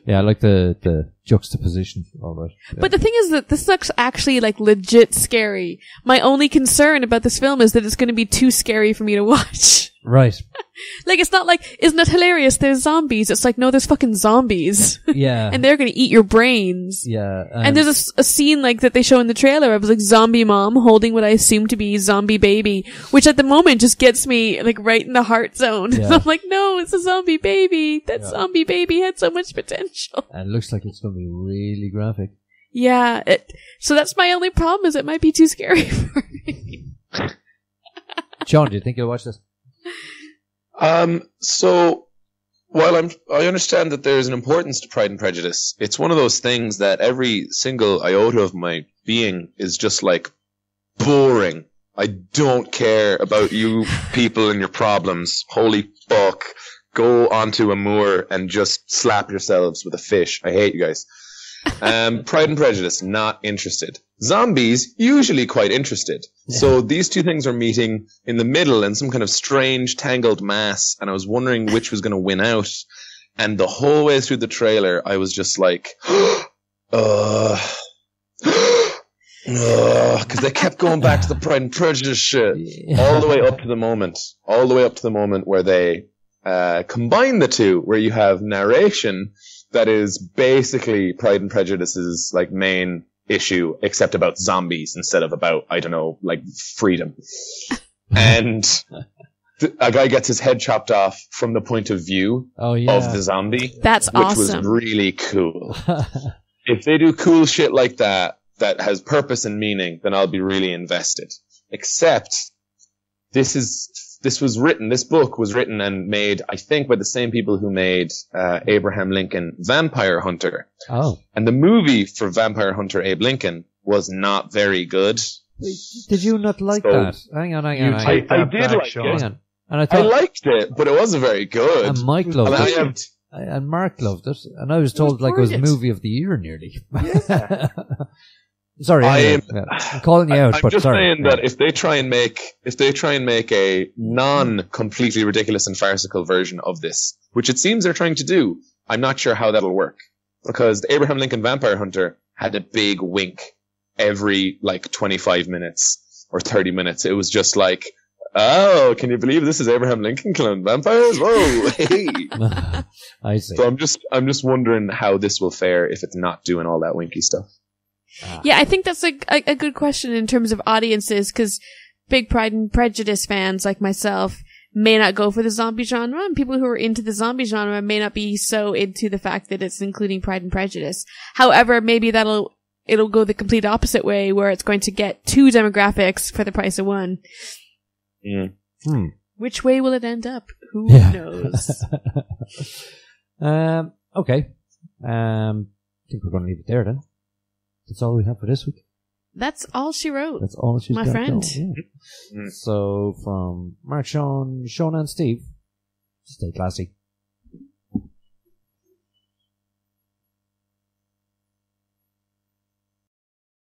Yeah, I like the juxtaposition. All right. Yeah. But the thing is that this looks actually like legit scary. My only concern about this film is that it's going to be too scary for me to watch. Right. Like, it's not like, isn't it hilarious? There's zombies. It's like, no, there's fucking zombies. Yeah. And they're going to eat your brains. Yeah. And there's a scene like that they show in the trailer of like zombie mom holding what I assume to be zombie baby, which at the moment just gets me like right in the heart zone. Yeah. I'm like, no, it's a zombie baby. That zombie baby had so much potential. And it looks like it's going to be really graphic. Yeah. So that's my only problem, is it might be too scary for me. John, do you think you'll watch this? So while I understand that there's an importance to Pride and Prejudice, it's one of those things that every single iota of my being is just like boring. I don't care about you people and your problems. Holy fuck. Go onto a moor and just slap yourselves with a fish. I hate you guys. Pride and Prejudice, not interested. Zombies, usually quite interested. Yeah. So these two things are meeting in the middle in some kind of strange tangled mass, and I was wondering which was going to win out. And the whole way through the trailer, I was just like, because they kept going back to the Pride and Prejudice shit, all the way up to the moment where they combine the two, where you have narration that is basically Pride and Prejudice's like main issue, except about zombies instead of about, I don't know, like freedom. And a guy gets his head chopped off from the point of view of the zombie. That's awesome. Which was really cool. If they do cool shit like that has purpose and meaning, then I'll be really invested. Except this book was written and made, I think, by the same people who made Abraham Lincoln Vampire Hunter. Oh. And the movie for Vampire Hunter Abe Lincoln was not very good. Did you not like that? Hang on. I did like it. Hang on. And I liked it, but it wasn't very good. And Mike loved it. And Mark loved it. And I was told it was movie of the year nearly. Yeah. Sorry, I'm calling you out. I'm but just sorry. saying that if they try and make a non-completely ridiculous and farcical version of this, which it seems they're trying to do, I'm not sure how that'll work, because the Abraham Lincoln Vampire Hunter had a big wink every like 25 minutes or 30 minutes. It was just like, oh, can you believe this is Abraham Lincoln killing vampires? Whoa, hey! I see. So I'm just wondering how this will fare if it's not doing all that winky stuff. Yeah, I think that's a good question in terms of audiences, because big Pride and Prejudice fans like myself may not go for the zombie genre, and people who are into the zombie genre may not be so into the fact that it's including Pride and Prejudice. However, maybe it'll go the complete opposite way, where it's going to get two demographics for the price of one. Mm. Which way will it end up? Who knows? Okay. I think we're going to leave it there then. That's all we have for this week. That's all she wrote. That's all she's got. My friend. So from Mark, Sean, and Steve, stay classy.